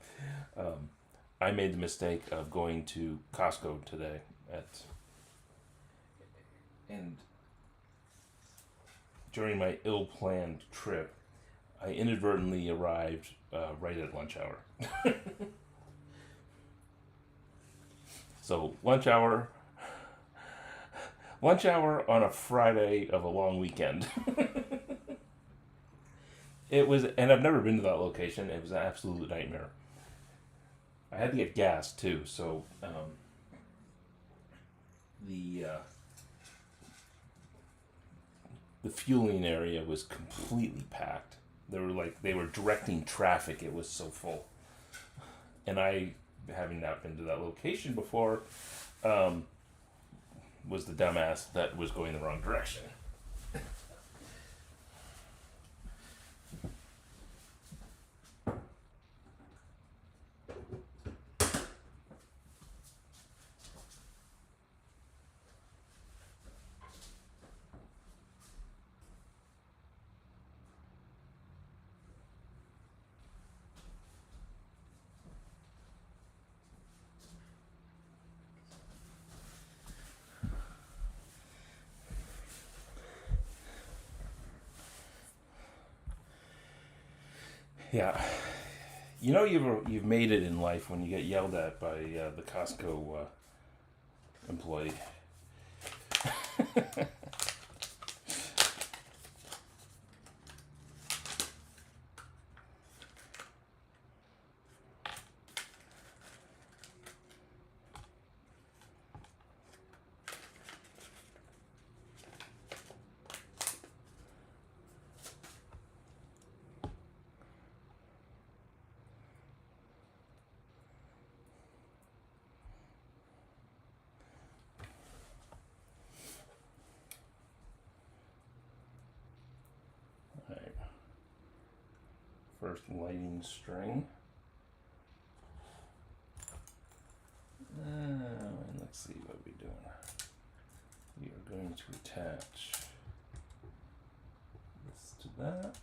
I made the mistake of going to Costco today and during my ill-planned trip, I inadvertently arrived right at lunch hour. So lunch hour on a Friday of a long weekend. It was, and I've never been to that location. It was an absolute nightmare. I had to get gas too, so the fueling area was completely packed. They were directing traffic. It was so full, and I, having not been to that location before, was the dumbass that was going the wrong direction. Yeah. You know you've made it in life when you get yelled at by the Costco employee. Alright. First lighting string. And let's see what we're doing. We are going to attach this to that.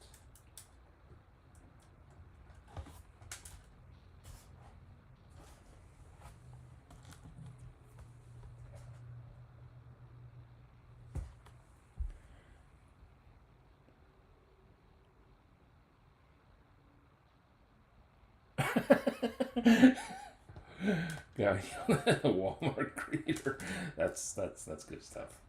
Yeah, a Walmart greeter. That's good stuff.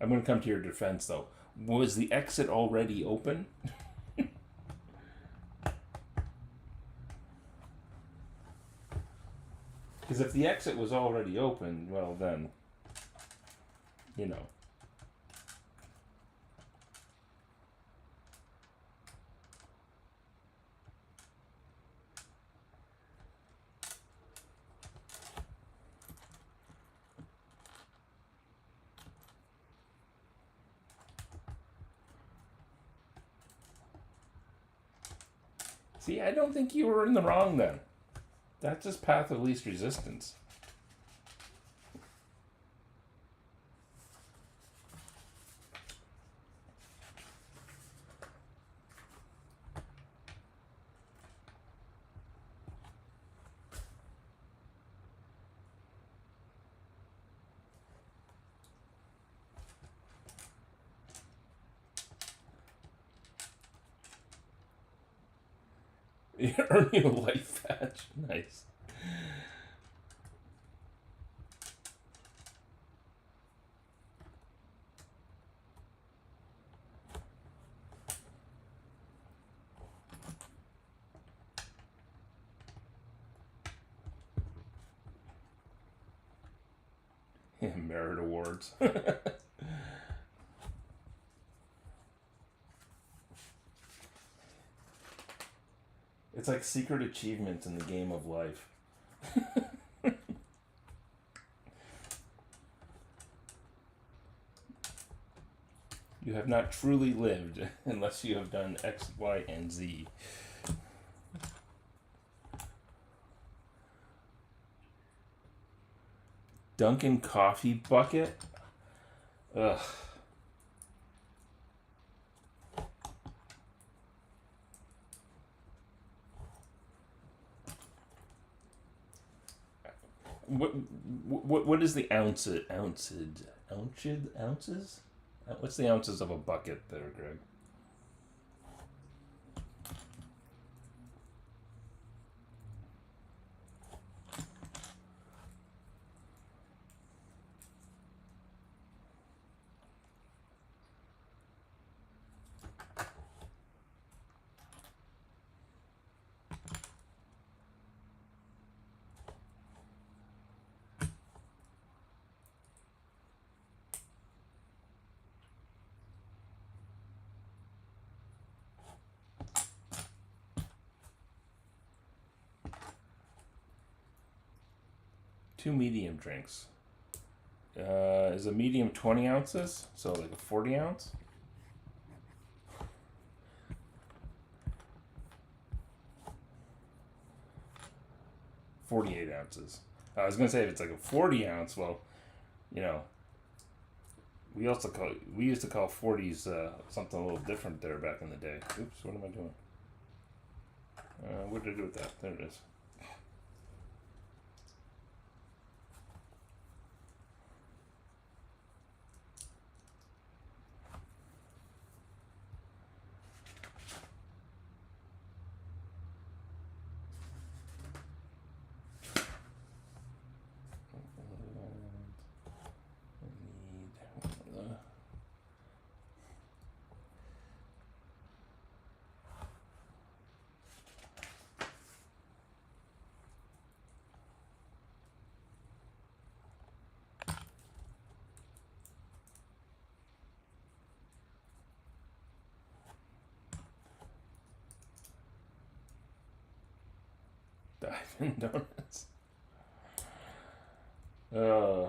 I'm going to come to your defense though. Was the exit already open? Because if the exit was already open, well then, you know. See, I don't think you were in the wrong then. That's just path of least resistance. You earn you a life badge. Nice. Yeah, merit awards. It's like secret achievements in the game of life. You have not truly lived unless you have done X, Y, and Z. Dunkin' coffee bucket? Ugh. What is the ounces? What's the ounces of a bucket there, Greg? Two medium drinks. Is a medium 20 ounces? So like a 40 ounce? $48 ounces. I was gonna say if it's like a 40 ounce, well, you know, we used to call 40s something a little different there back in the day. Oops, what am I doing? What did I do with that? There it is. drive-in donuts. Uh,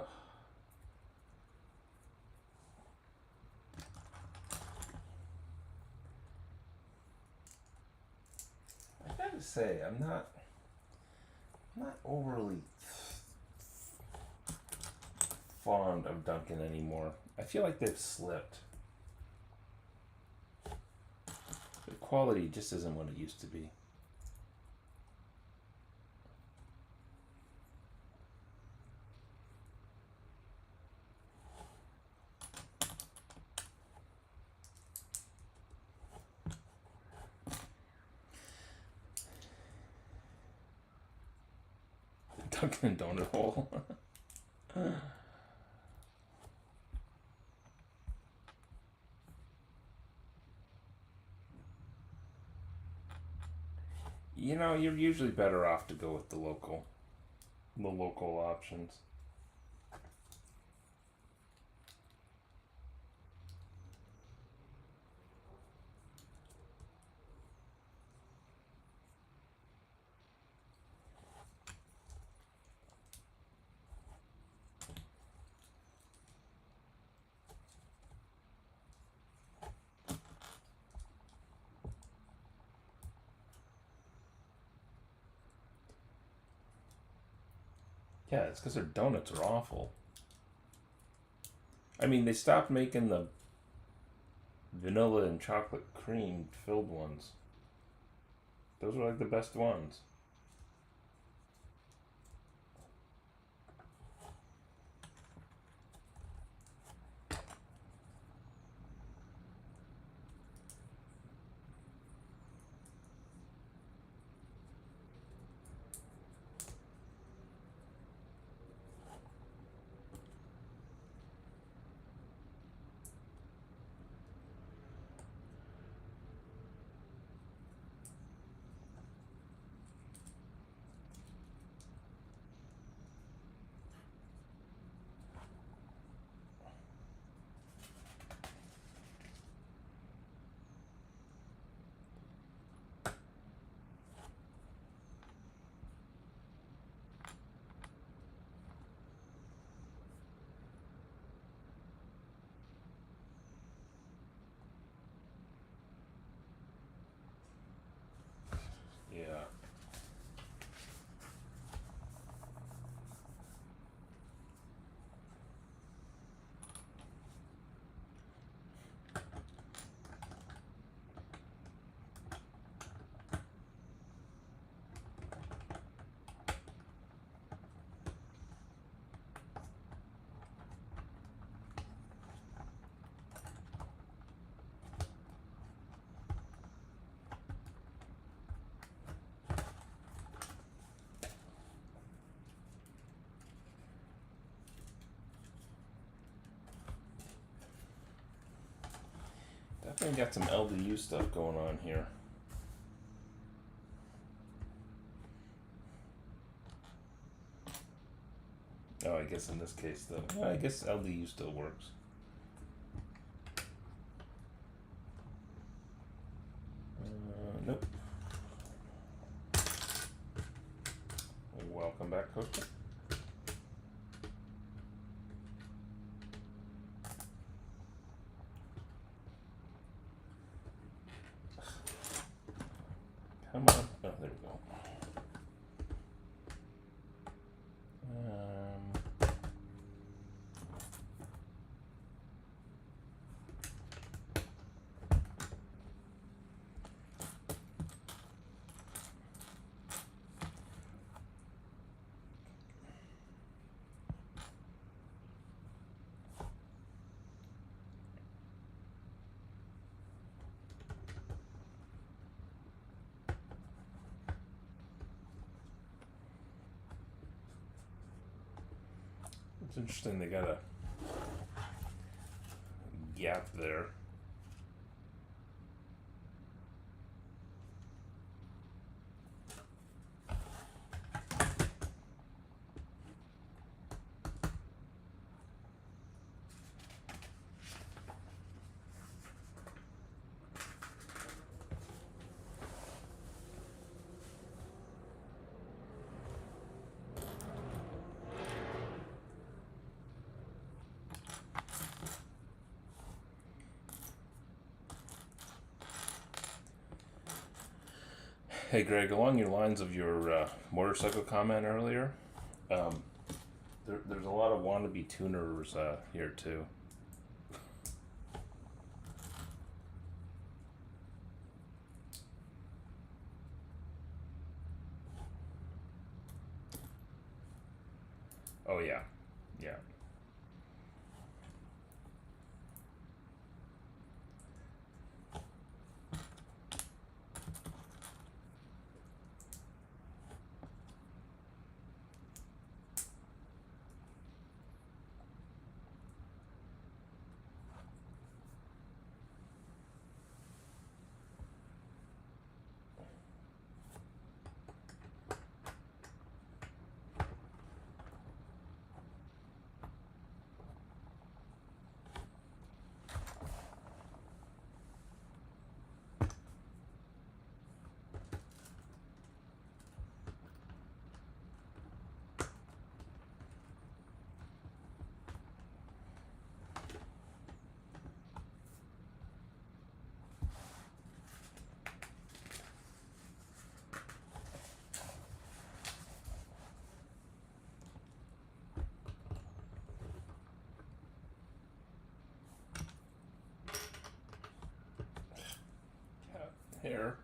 I gotta say, I'm not overly fond of Dunkin' anymore. I feel like they've slipped. The quality just isn't what it used to be. Dunkin' Donut hole. You know, you're usually better off to go with the local options. Yeah, it's because their donuts are awful. I mean, they stopped making the vanilla and chocolate cream filled ones. Those were like the best ones. Yeah. Definitely got some LDU stuff going on here. Oh, I guess in this case, though, yeah, I guess LDU still works. Nope. Welcome back, Coach. Come on. Oh, there we go. It's interesting they got a gap there. Hey Greg, along your lines of your motorcycle comment earlier, um, there's a lot of wannabe tuners here too. Oh yeah, yeah. Cat hair.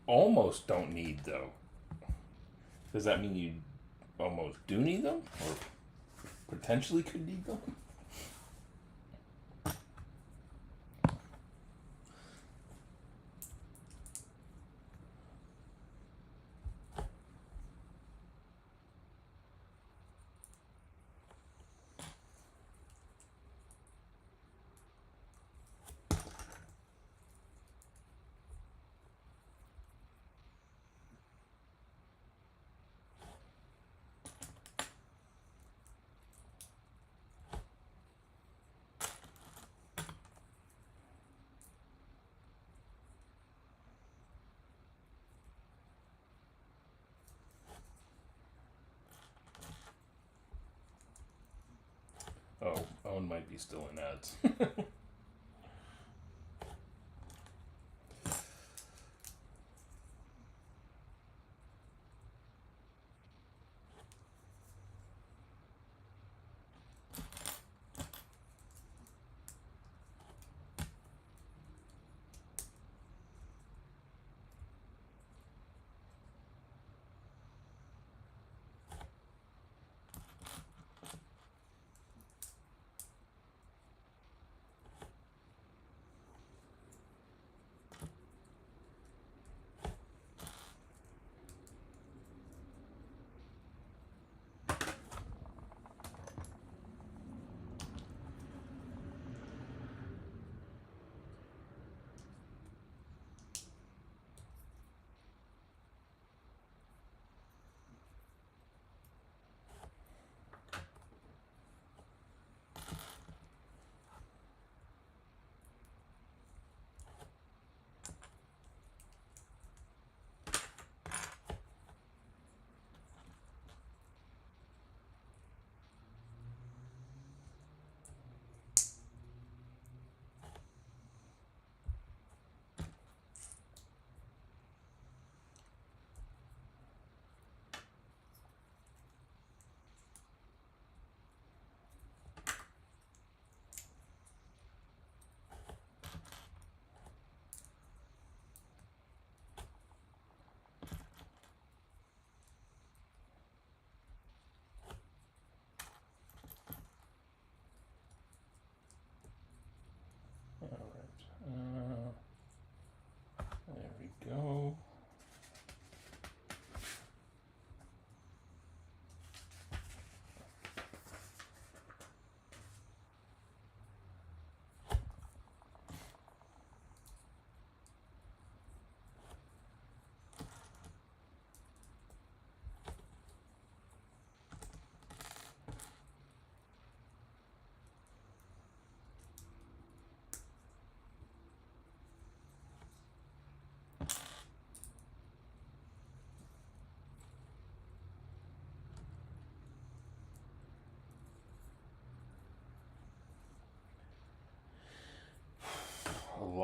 Almost don't need though. Does that mean you almost do need them, or potentially could need them? Oh, Owen might be still in ads.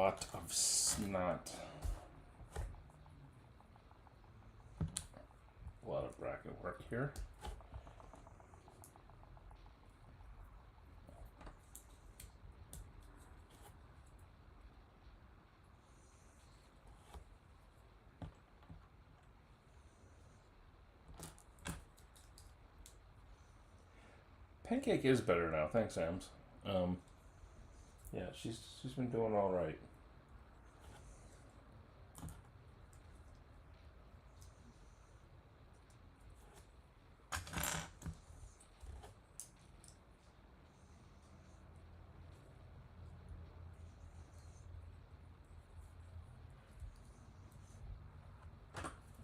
lot of snot. A lot of bracket work here. Pancake is better now, thanks, Ams. Yeah, she's been doing all right.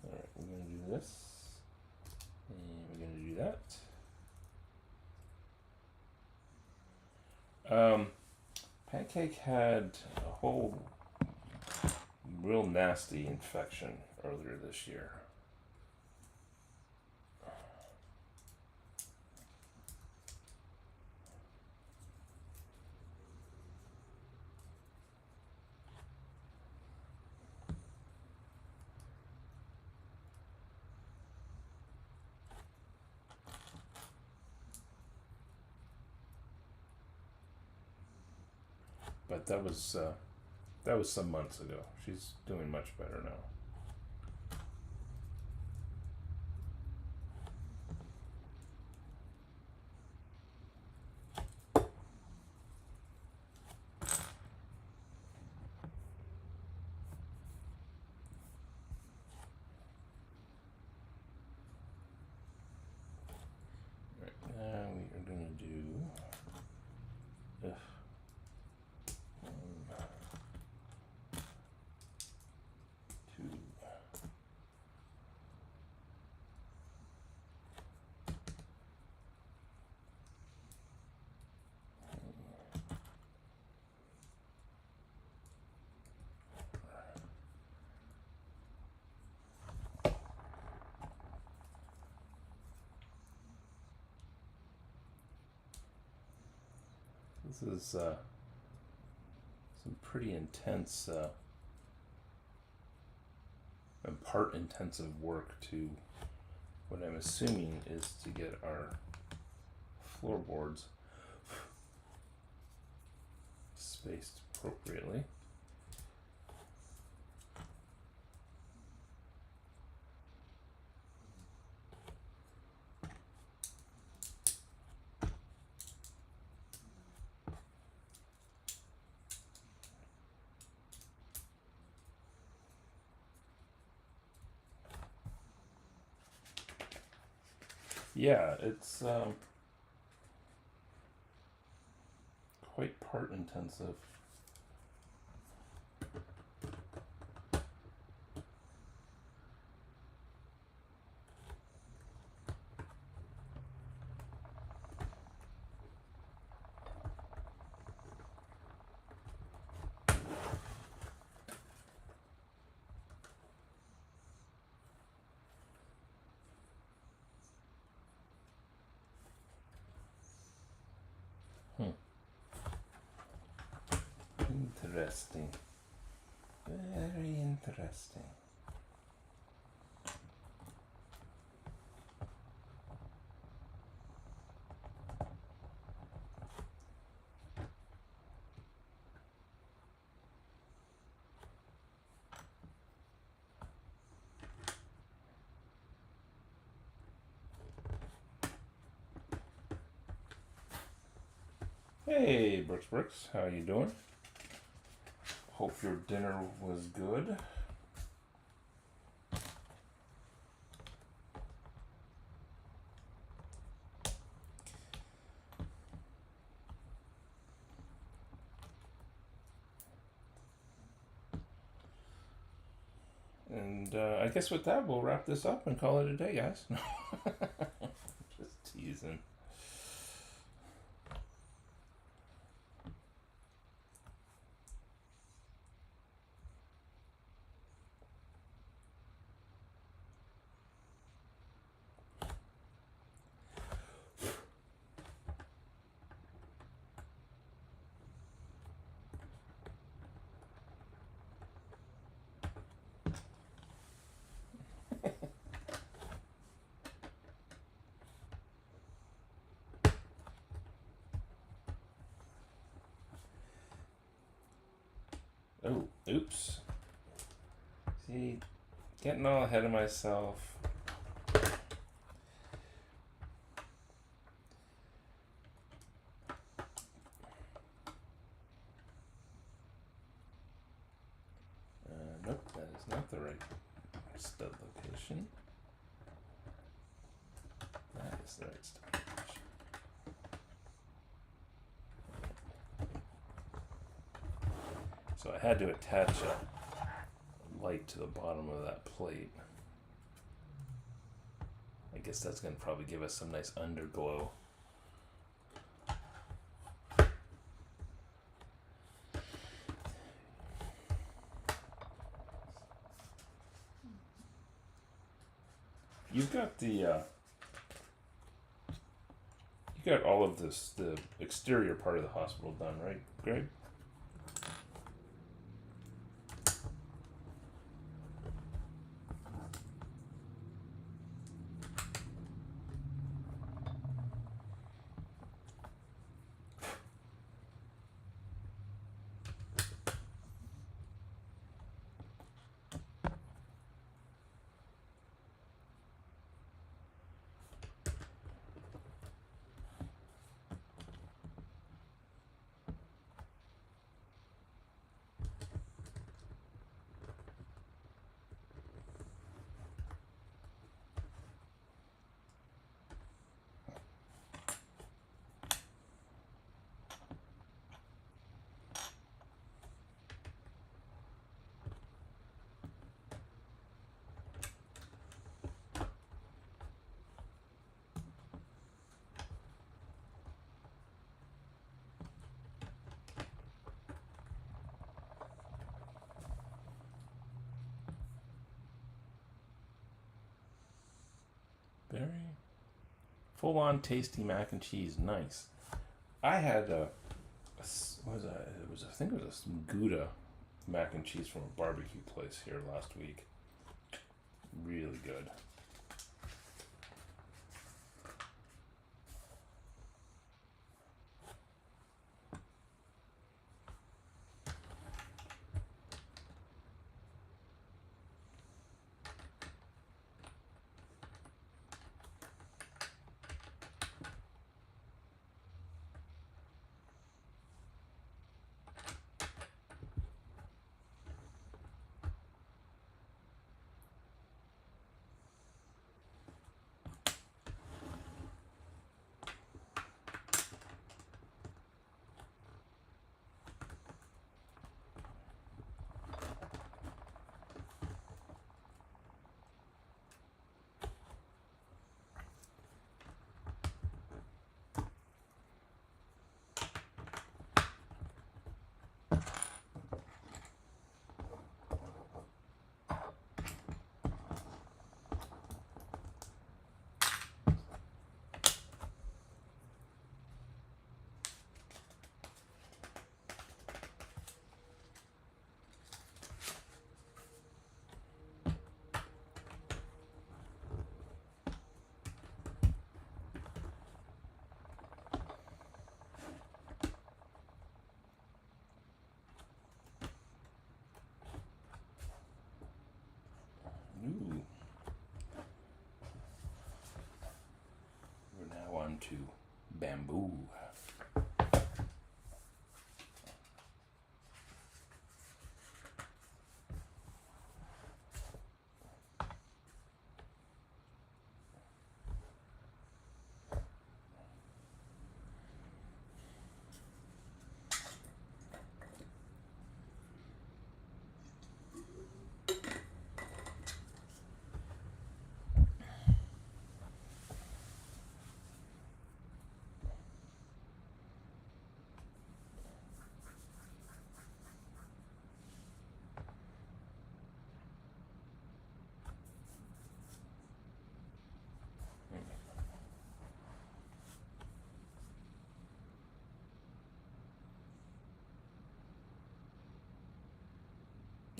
All right, we're gonna do this, and we're gonna do that. Pancake had a whole real nasty infection earlier this year. But that was some months ago. She's doing much better now. Right, now we are going to do this is some pretty intense and part intensive work to what I'm assuming is to get our floorboards spaced appropriately. Yeah, it's quite part intensive. Interesting. Very interesting. Hey, Brooks, how you doing? Hope your dinner was good. And I guess with that, we'll wrap this up and call it a day, guys. Just teasing. Oops. See, getting all ahead of myself. Nope, that is not the right stud location. That is the right stud location. So I had to attach a light to the bottom of that plate. I guess that's going to probably give us some nice underglow. You've got you got all of this, the exterior part of the hospital done, right, Greg? Very full-on tasty mac and cheese, nice. I had what was that? It was, I think it was some Gouda mac and cheese from a barbecue place here last week. Really good. Ooh. We're now on to bamboo.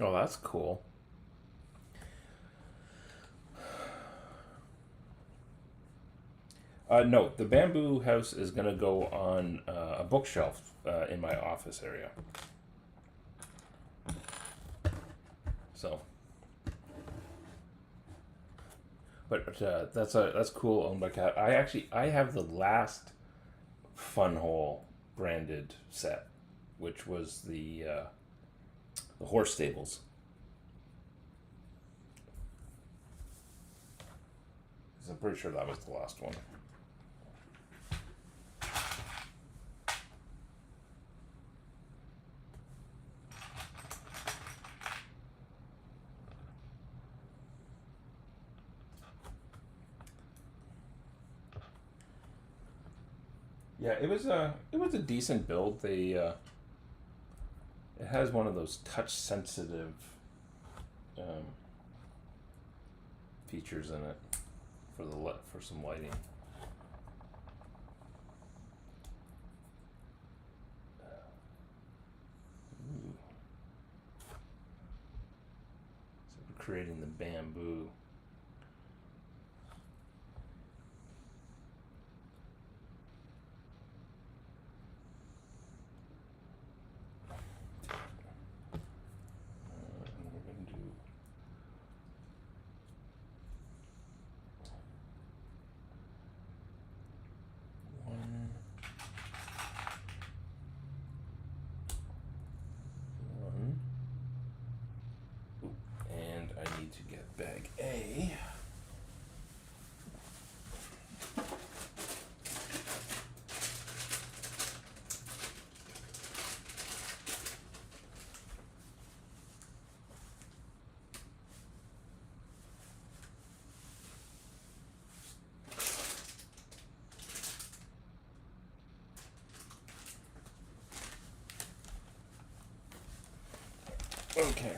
Oh, that's cool. No, the bamboo house is going to go on a bookshelf in my office area. So, but that's cool owned by Cat. I have the last Fun Hole branded set, which was the horse stables. I'm pretty sure that was the last one. Yeah, it was a decent build. It has one of those touch sensitive features in it for some lighting. Ooh. So we're creating the bamboo. To get bag A. Okay.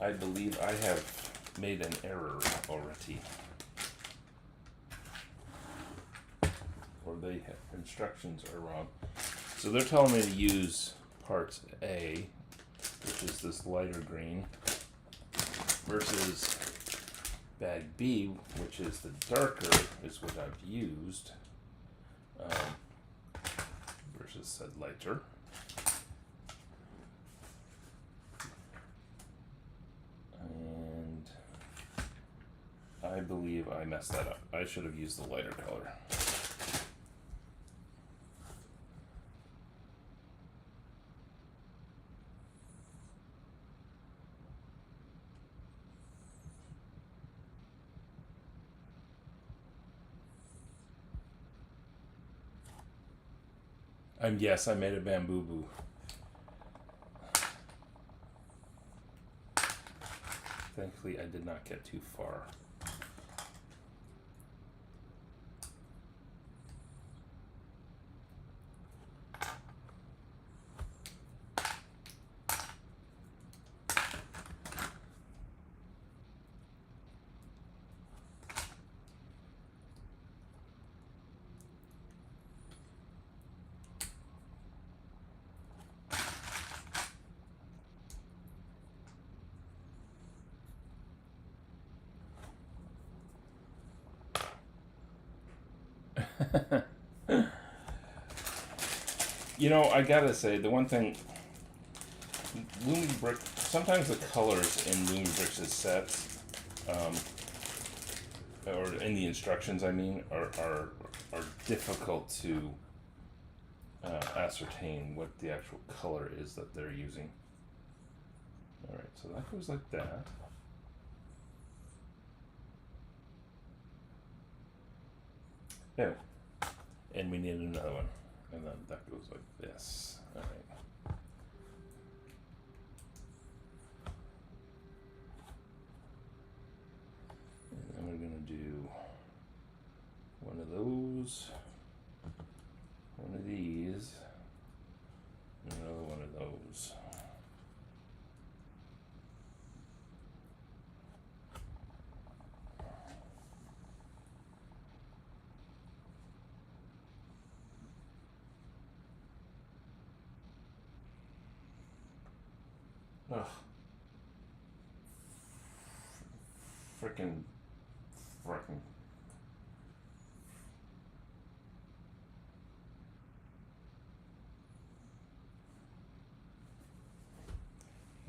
I believe I have made an error already. Or instructions are wrong. So they're telling me to use parts A, which is this lighter green, versus bag B, which is the darker, is what I've used, versus said lighter. I believe I messed that up. I should have used the lighter color. Yes, I made a bamboo boo. Thankfully, I did not get too far. You know, I gotta say, the one thing, Lumibricks, sometimes the colors in Lumibricks' sets, or in the instructions, I mean, are difficult to ascertain what the actual color is that they're using. Alright, so that goes like that. Oh, and we need another one. And then that goes like this. Alright. And then we're going to do one of those, one of these, and another one of those. Ugh. Frickin'.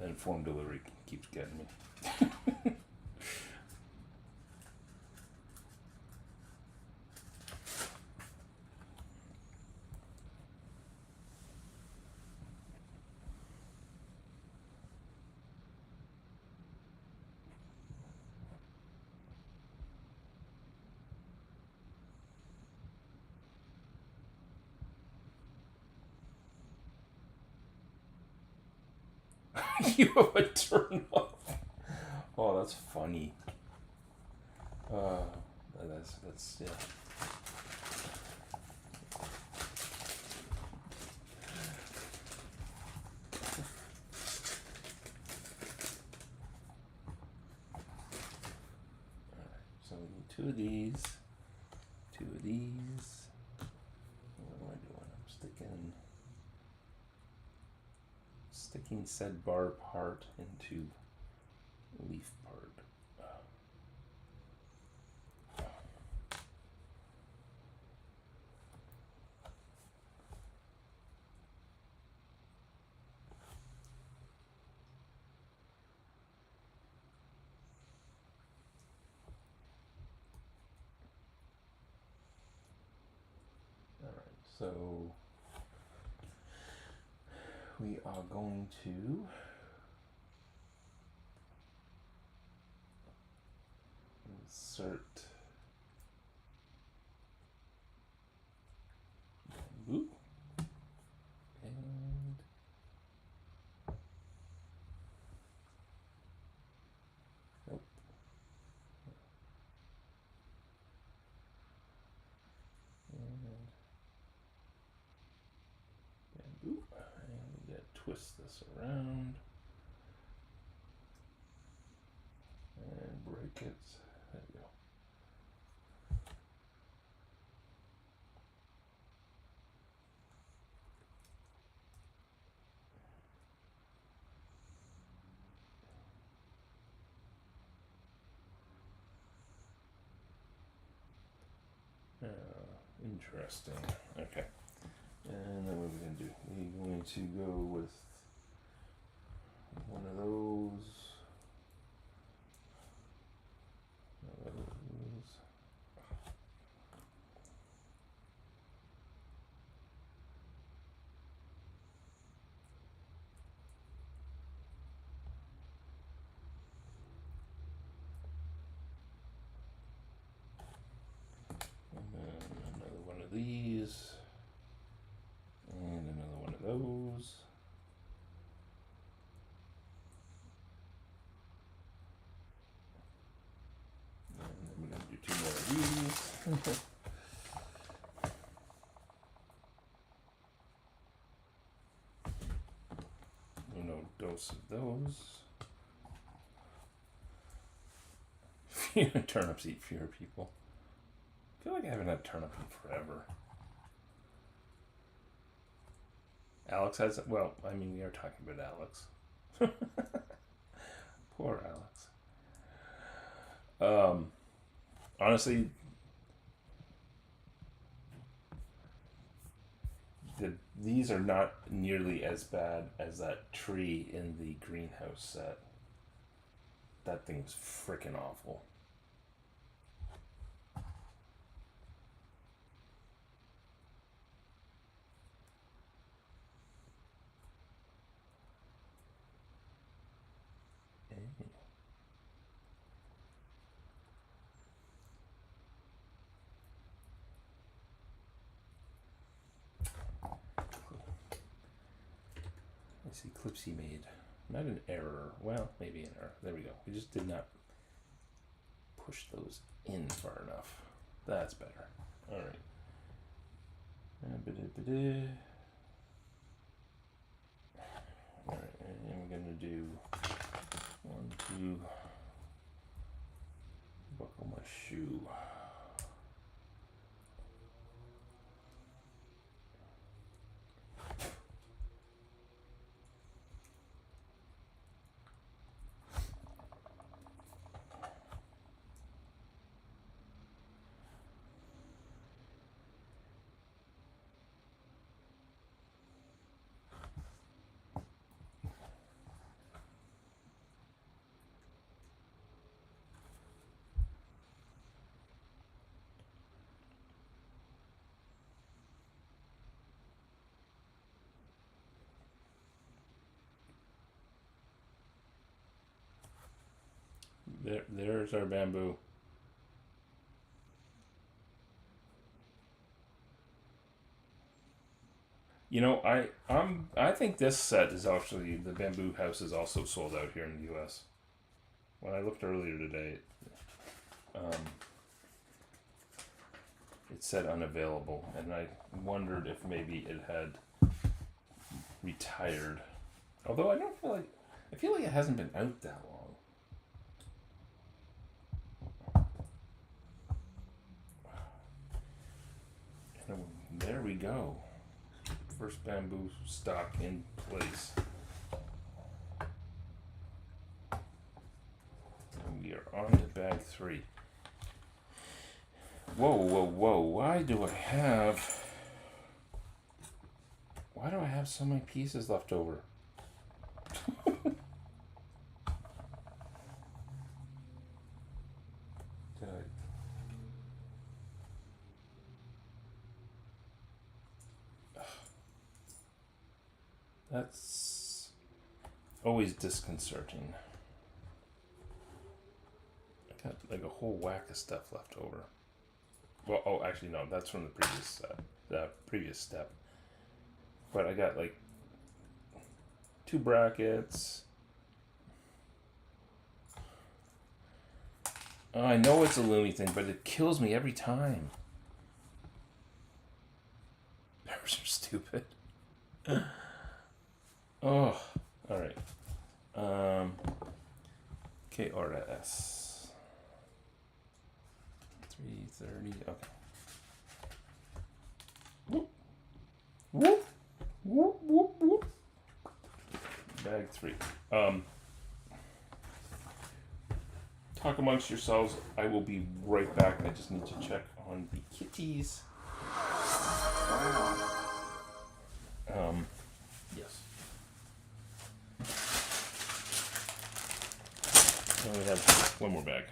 and form delivery keeps getting me. You have a turn off. Oh, that's funny. That's yeah. So we need 2 of these, 2 of these. What am I doing? I'm sticking said bar part into leaf part. Alright, so we are going to insert bamboo and nope. And bamboo. And we gotta twist this around and break it. There we go. Interesting. Okay. And then what are we going to do? We're going to go with one of those. And then another one of these. And another one of those. And then we're going to do 2 more of these. Uno dose of those. Turnips eat fewer people. I feel like I haven't had turnip in forever. Alex has, well, I mean, we are talking about Alex. Poor Alex. Honestly, these are not nearly as bad as that tree in the greenhouse set. That thing's freaking awful. I see Clipsy made not an error. Well, maybe an error. There we go. We just did not push those in far enough. That's better. All right. All right, and we're gonna do 1, 2. Buckle my shoe. There's our bamboo. You know, I think this set is actually the bamboo house is also sold out here in the U.S. When I looked earlier today, um, it said unavailable, and I wondered if maybe it had retired. Although I feel like it hasn't been out that long. And there we go. First bamboo stock in place. And we are on to bag 3. Whoa, whoa, whoa. Why do I have so many pieces left over? Did I? That's always disconcerting. I got like a whole whack of stuff left over. Well, oh, actually no, that's from the previous step. But I got like 2 brackets. Oh, I know it's a Lumi thing, but it kills me every time. Those are stupid. Oh, all right. KRS 330. Okay. Whoop, whoop, whoop, whoop, whoop. Bag 3. Talk amongst yourselves. I will be right back. I just need to check on the kitties. Yes. And we have one more bag.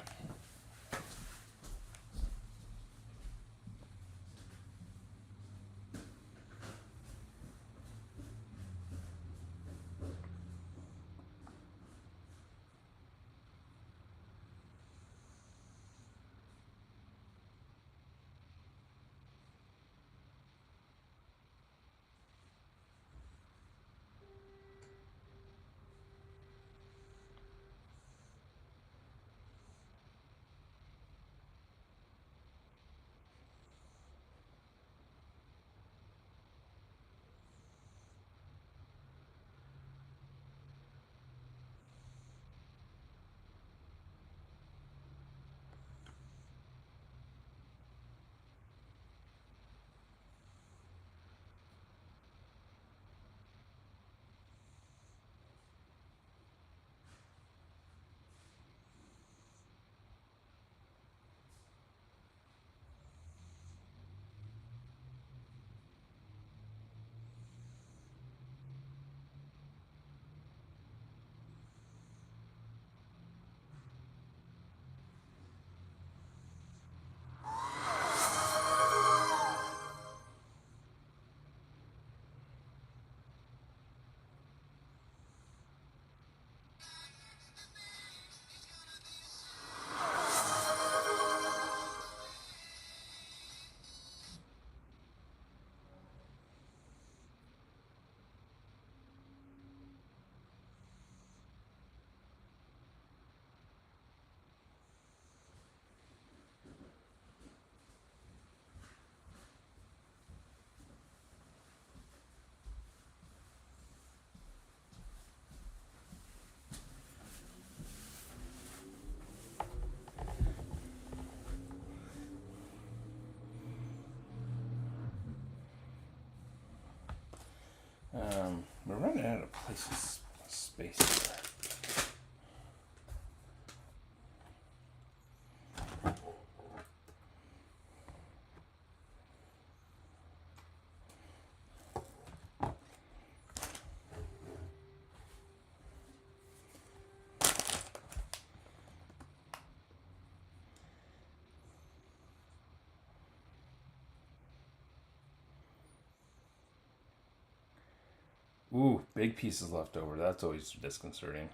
We're running out of places, space here. Ooh, big pieces left over. That's always disconcerting.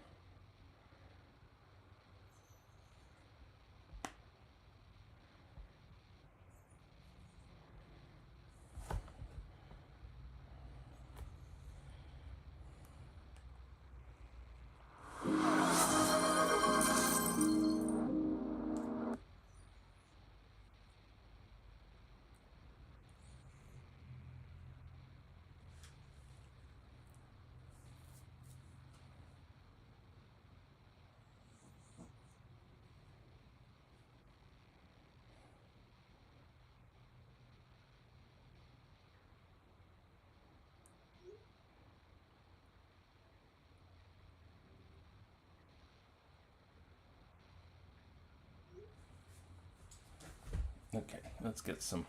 let's get some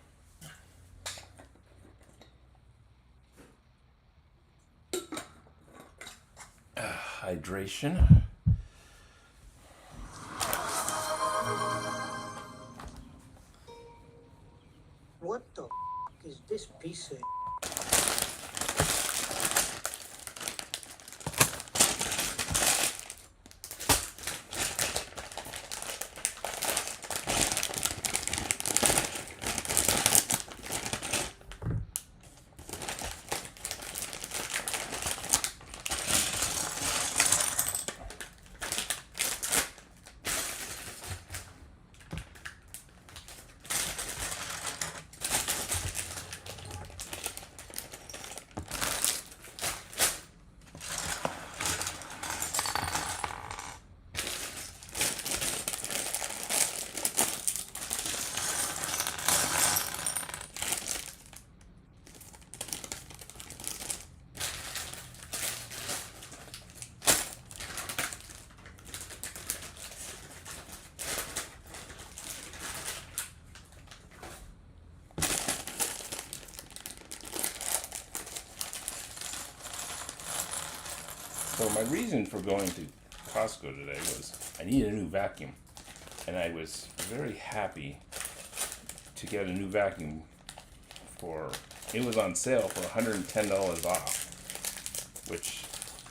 hydration. What the is this piece of? So my reason for going to Costco today was I needed a new vacuum, and I was very happy to get a new vacuum for, it was on sale for $110 off, which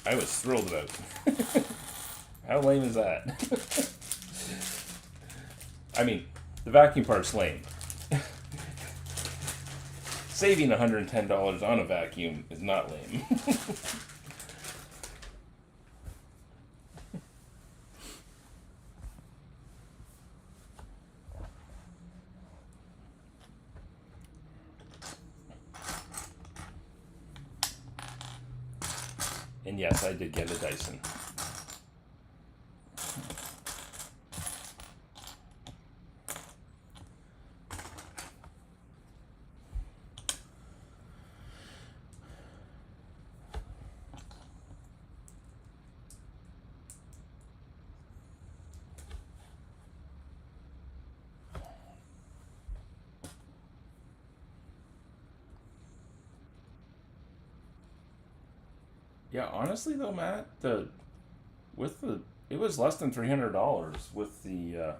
I was thrilled about. How lame is that? I mean, the vacuum part's lame. Saving $110 on a vacuum is not lame. And yes, I did get a Dyson. Yeah, honestly though, Matt, it was less than $300 with the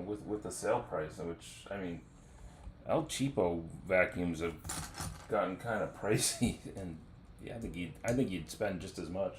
with the sale price, which, I mean, El Cheapo vacuums have gotten kind of pricey, and yeah, I think you'd spend just as much.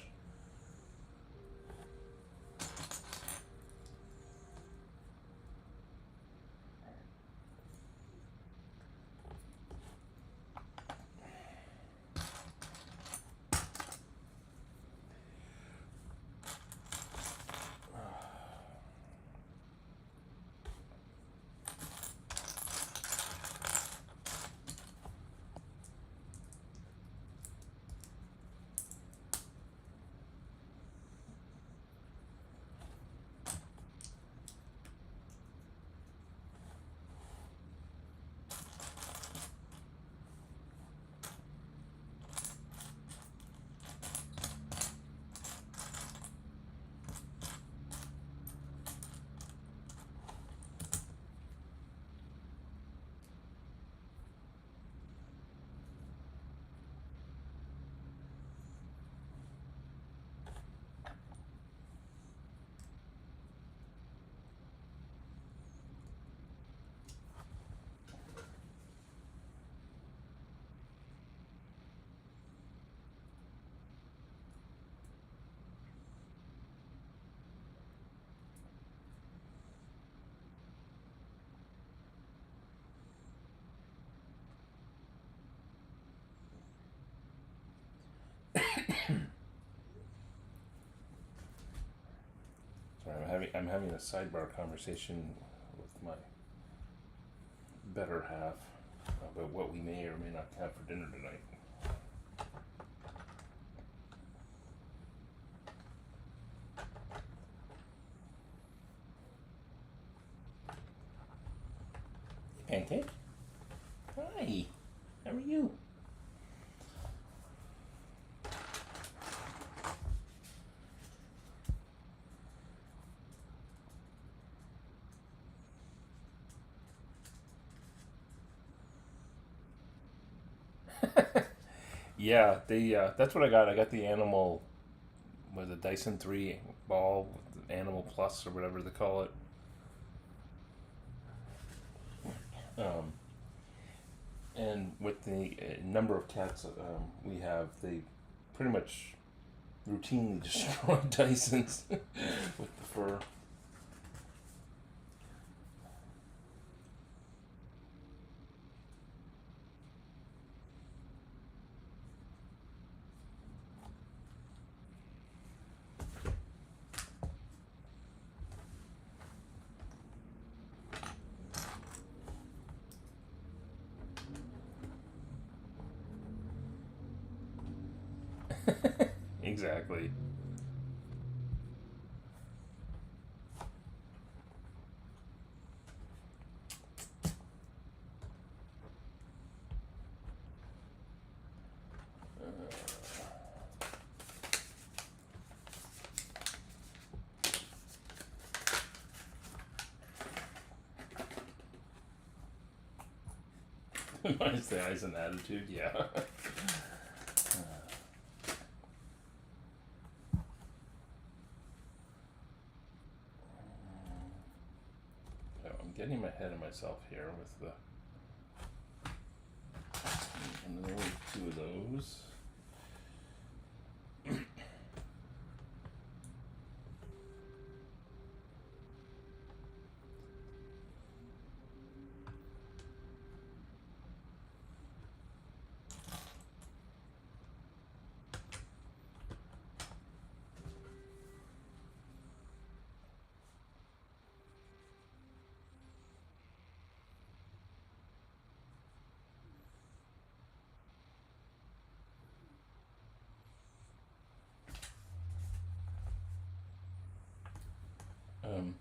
Sorry, I'm having a sidebar conversation with my better half about what we may or may not have for dinner tonight. Pancake? Hi, how are you? Yeah, they that's what I got. I got the Animal, was it Dyson 3 ball, Animal Plus or whatever they call it. Um, and with the number of cats we have, they pretty much routinely destroy Dysons with the fur. Exactly. Minus the eyes and attitude, yeah. Oh, I'm getting ahead of myself here with the. And then only two of those. Um,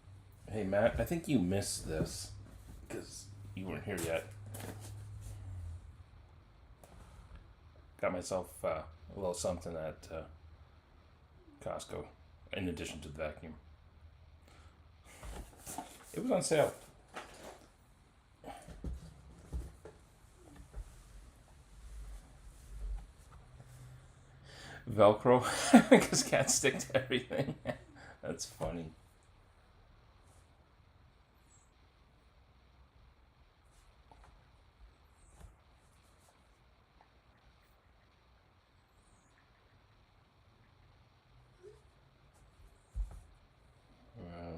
hey Matt, I think you missed this because you weren't here yet. Got myself a little something at Costco, in addition to the vacuum. It was on sale. Velcro, because cats stick to everything. That's funny.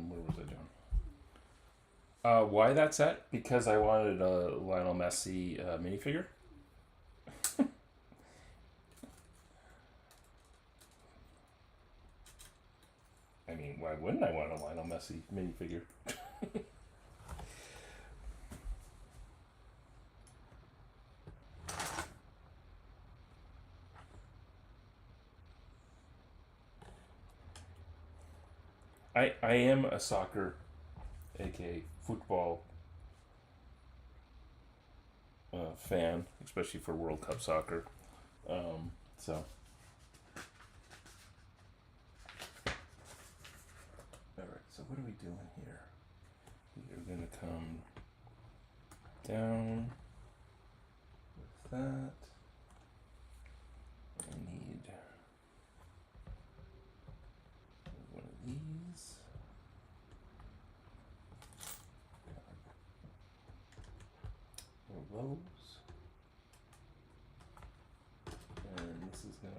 What was I doing? Why that set? Because I wanted a Lionel Messi minifigure. I mean, why wouldn't I want a Lionel Messi minifigure? I am a soccer, aka football, fan, especially for World Cup soccer. So, all right. So what are we doing here? We're gonna come down with that. I need one of these. One of those. And this is gonna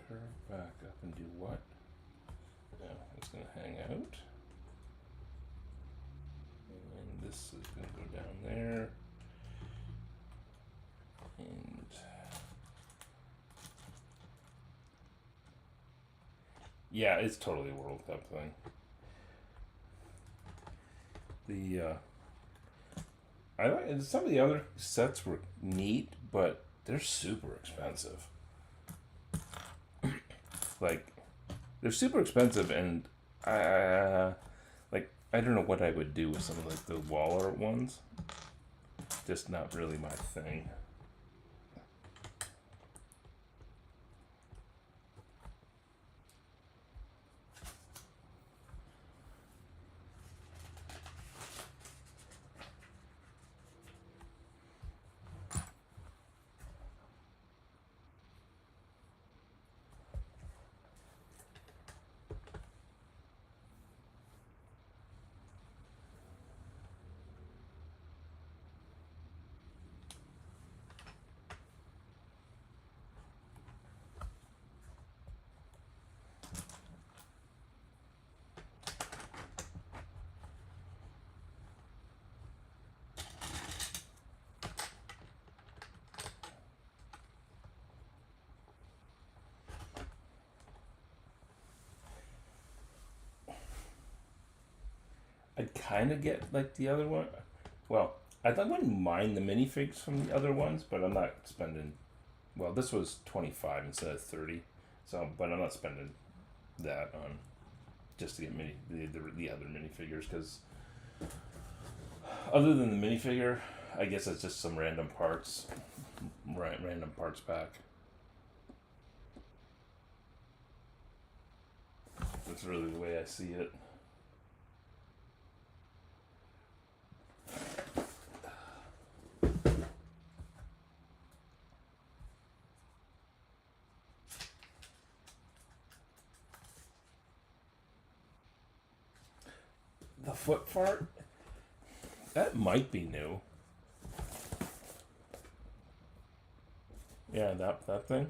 curve back up and do what? No, it's gonna hang out. And this is gonna go down there. And yeah, it's totally a World Cup thing. The I like some of the other sets were neat, but they're super expensive. Like they're super expensive, and like I don't know what I would do with some of like the wall art ones. Just not really my thing. I'd kind of get like the other one. Well, I wouldn't mind the minifigs from the other ones, but I'm not spending. Well, this was 25 instead of 30, so but I'm not spending that on just to get the other minifigures because other than the minifigure, I guess it's just some random parts, random parts pack. That's really the way I see it. The foot fart? That might be new. Yeah, that thing?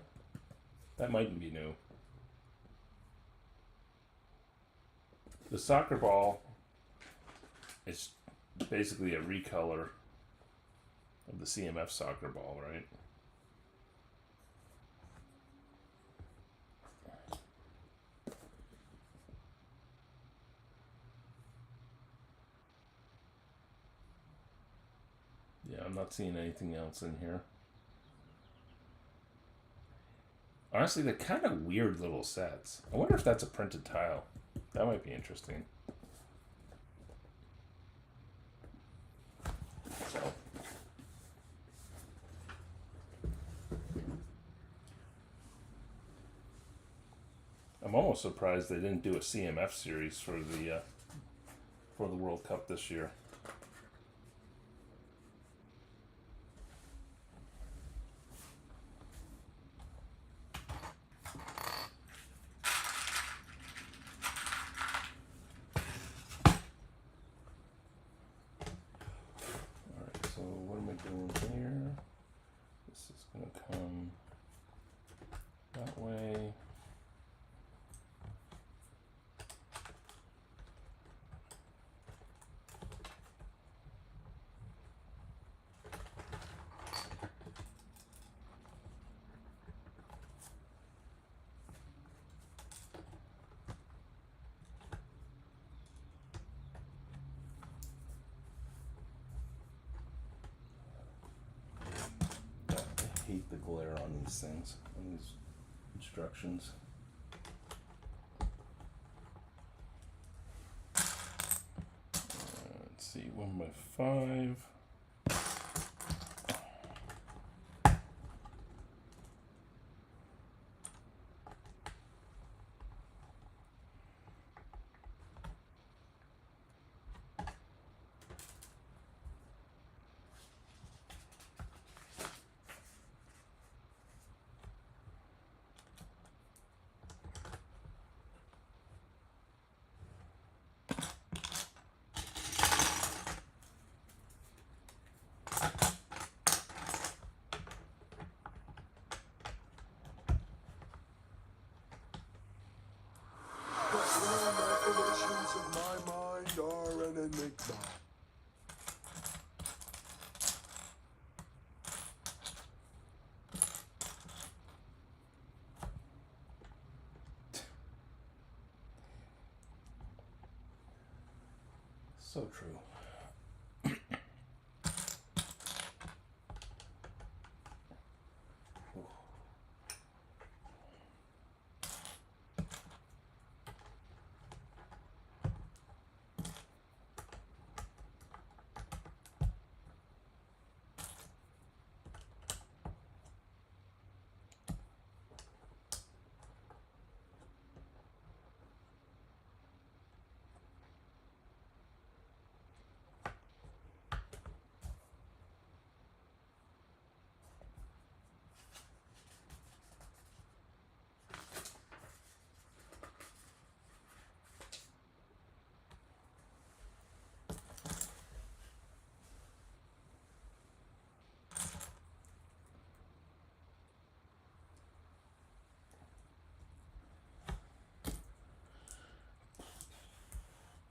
That might be new. The soccer ball is basically a recolor of the CMF soccer ball, right? Yeah, I'm not seeing anything else in here. Honestly, they're kind of weird little sets. I wonder if that's a printed tile. That might be interesting. So. I'm almost surprised they didn't do a CMF series for the World Cup this year. So what am I doing here? This is going to come that way. I hate the glare on these things, on these instructions. Let's see, 1x5. Of my mind are an enigma. So true.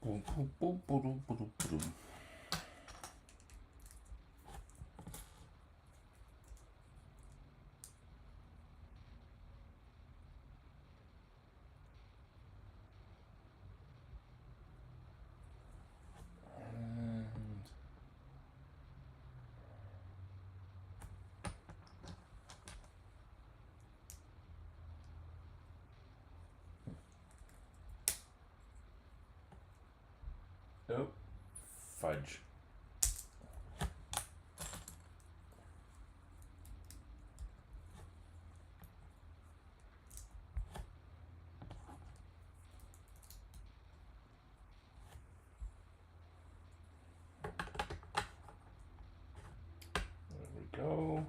Boom, boom, boom, boom, boom, boom. Oh, fudge. There we go.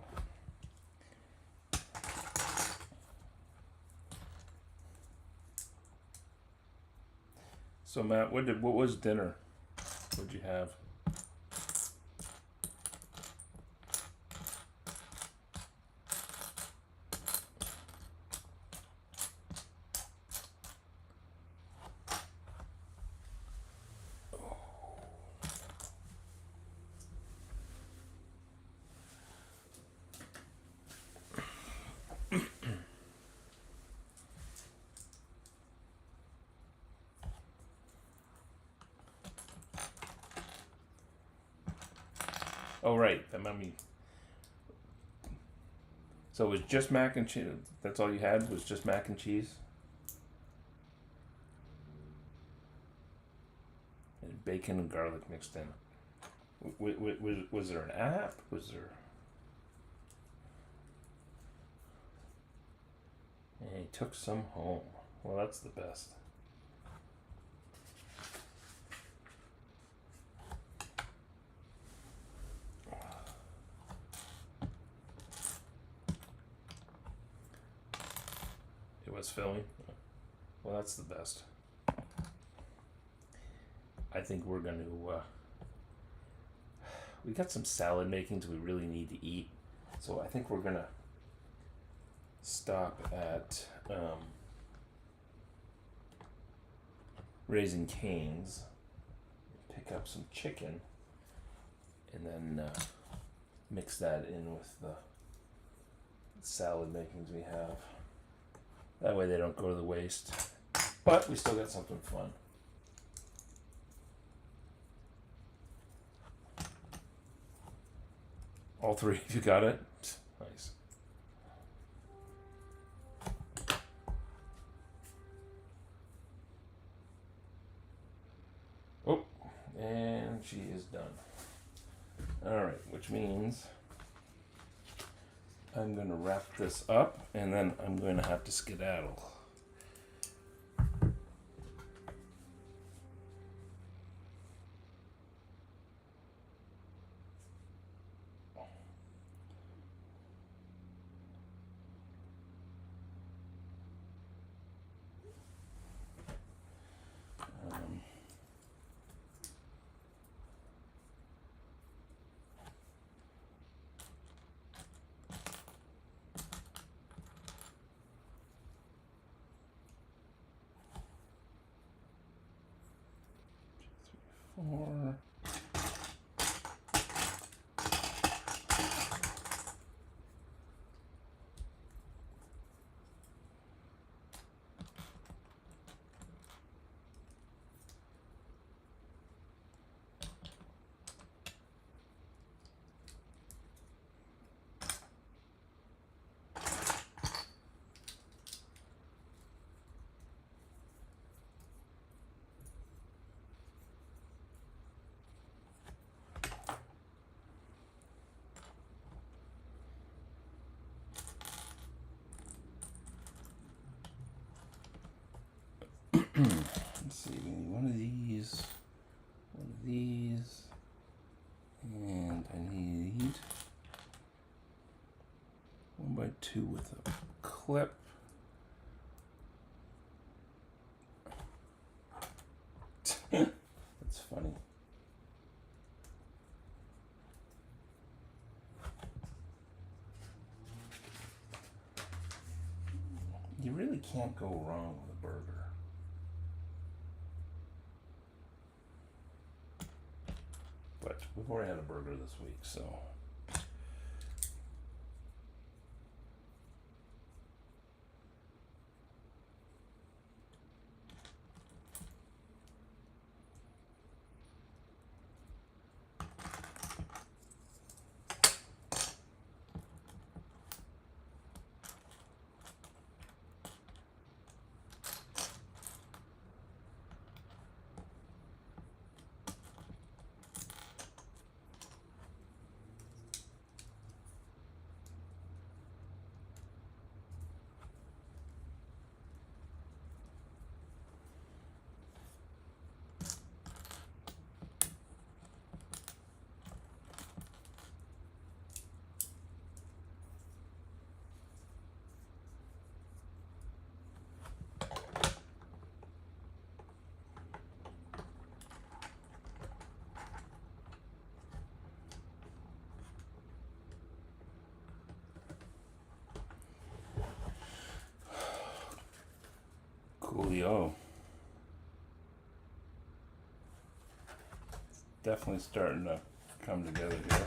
So Matt, what was dinner? What'd you have? Oh right, that made me. So it was just mac and cheese. That's all you had was just mac and cheese, and bacon and garlic mixed in. Was there an app? Was there? And he took some home. Well, that's the best. It was filling. Well, that's the best. I think we're going to. We got some salad makings we really need to eat, so I think we're gonna stop at Raising Cane's, pick up some chicken, and then mix that in with the salad makings we have. That way they don't go to the waste, but we still got something fun. All three of you got it? Nice. Oh, and she is done. Alright, which means I'm going to wrap this up and then I'm going to have to skedaddle. Four. Let's see, we need one of these, and I need 1x2 with a clip. That's funny. You really can't go wrong with a burger. But we've already had a burger this week, so. Coolio. Definitely starting to come together here.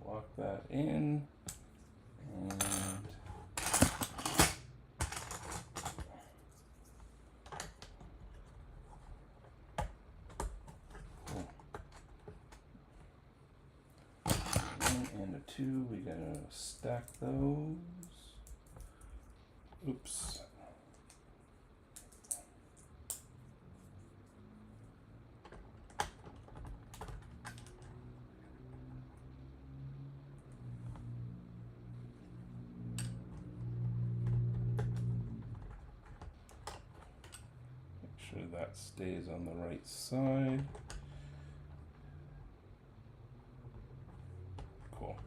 Lock that in. And cool. 1 and a 2, we gotta stack those. Oops. Make sure that stays on the right side. Cool.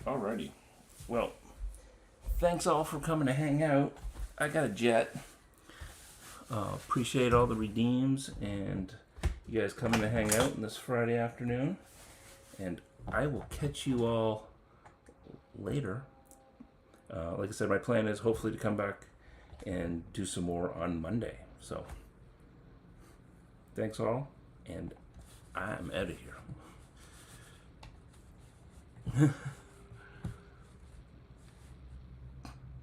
Alrighty. Well, thanks all for coming to hang out. I got a jet. Appreciate all the redeems and you guys coming to hang out on this Friday afternoon. And I will catch you all later. Like I said, my plan is hopefully to come back and do some more on Monday. So, thanks all, and I'm out of here.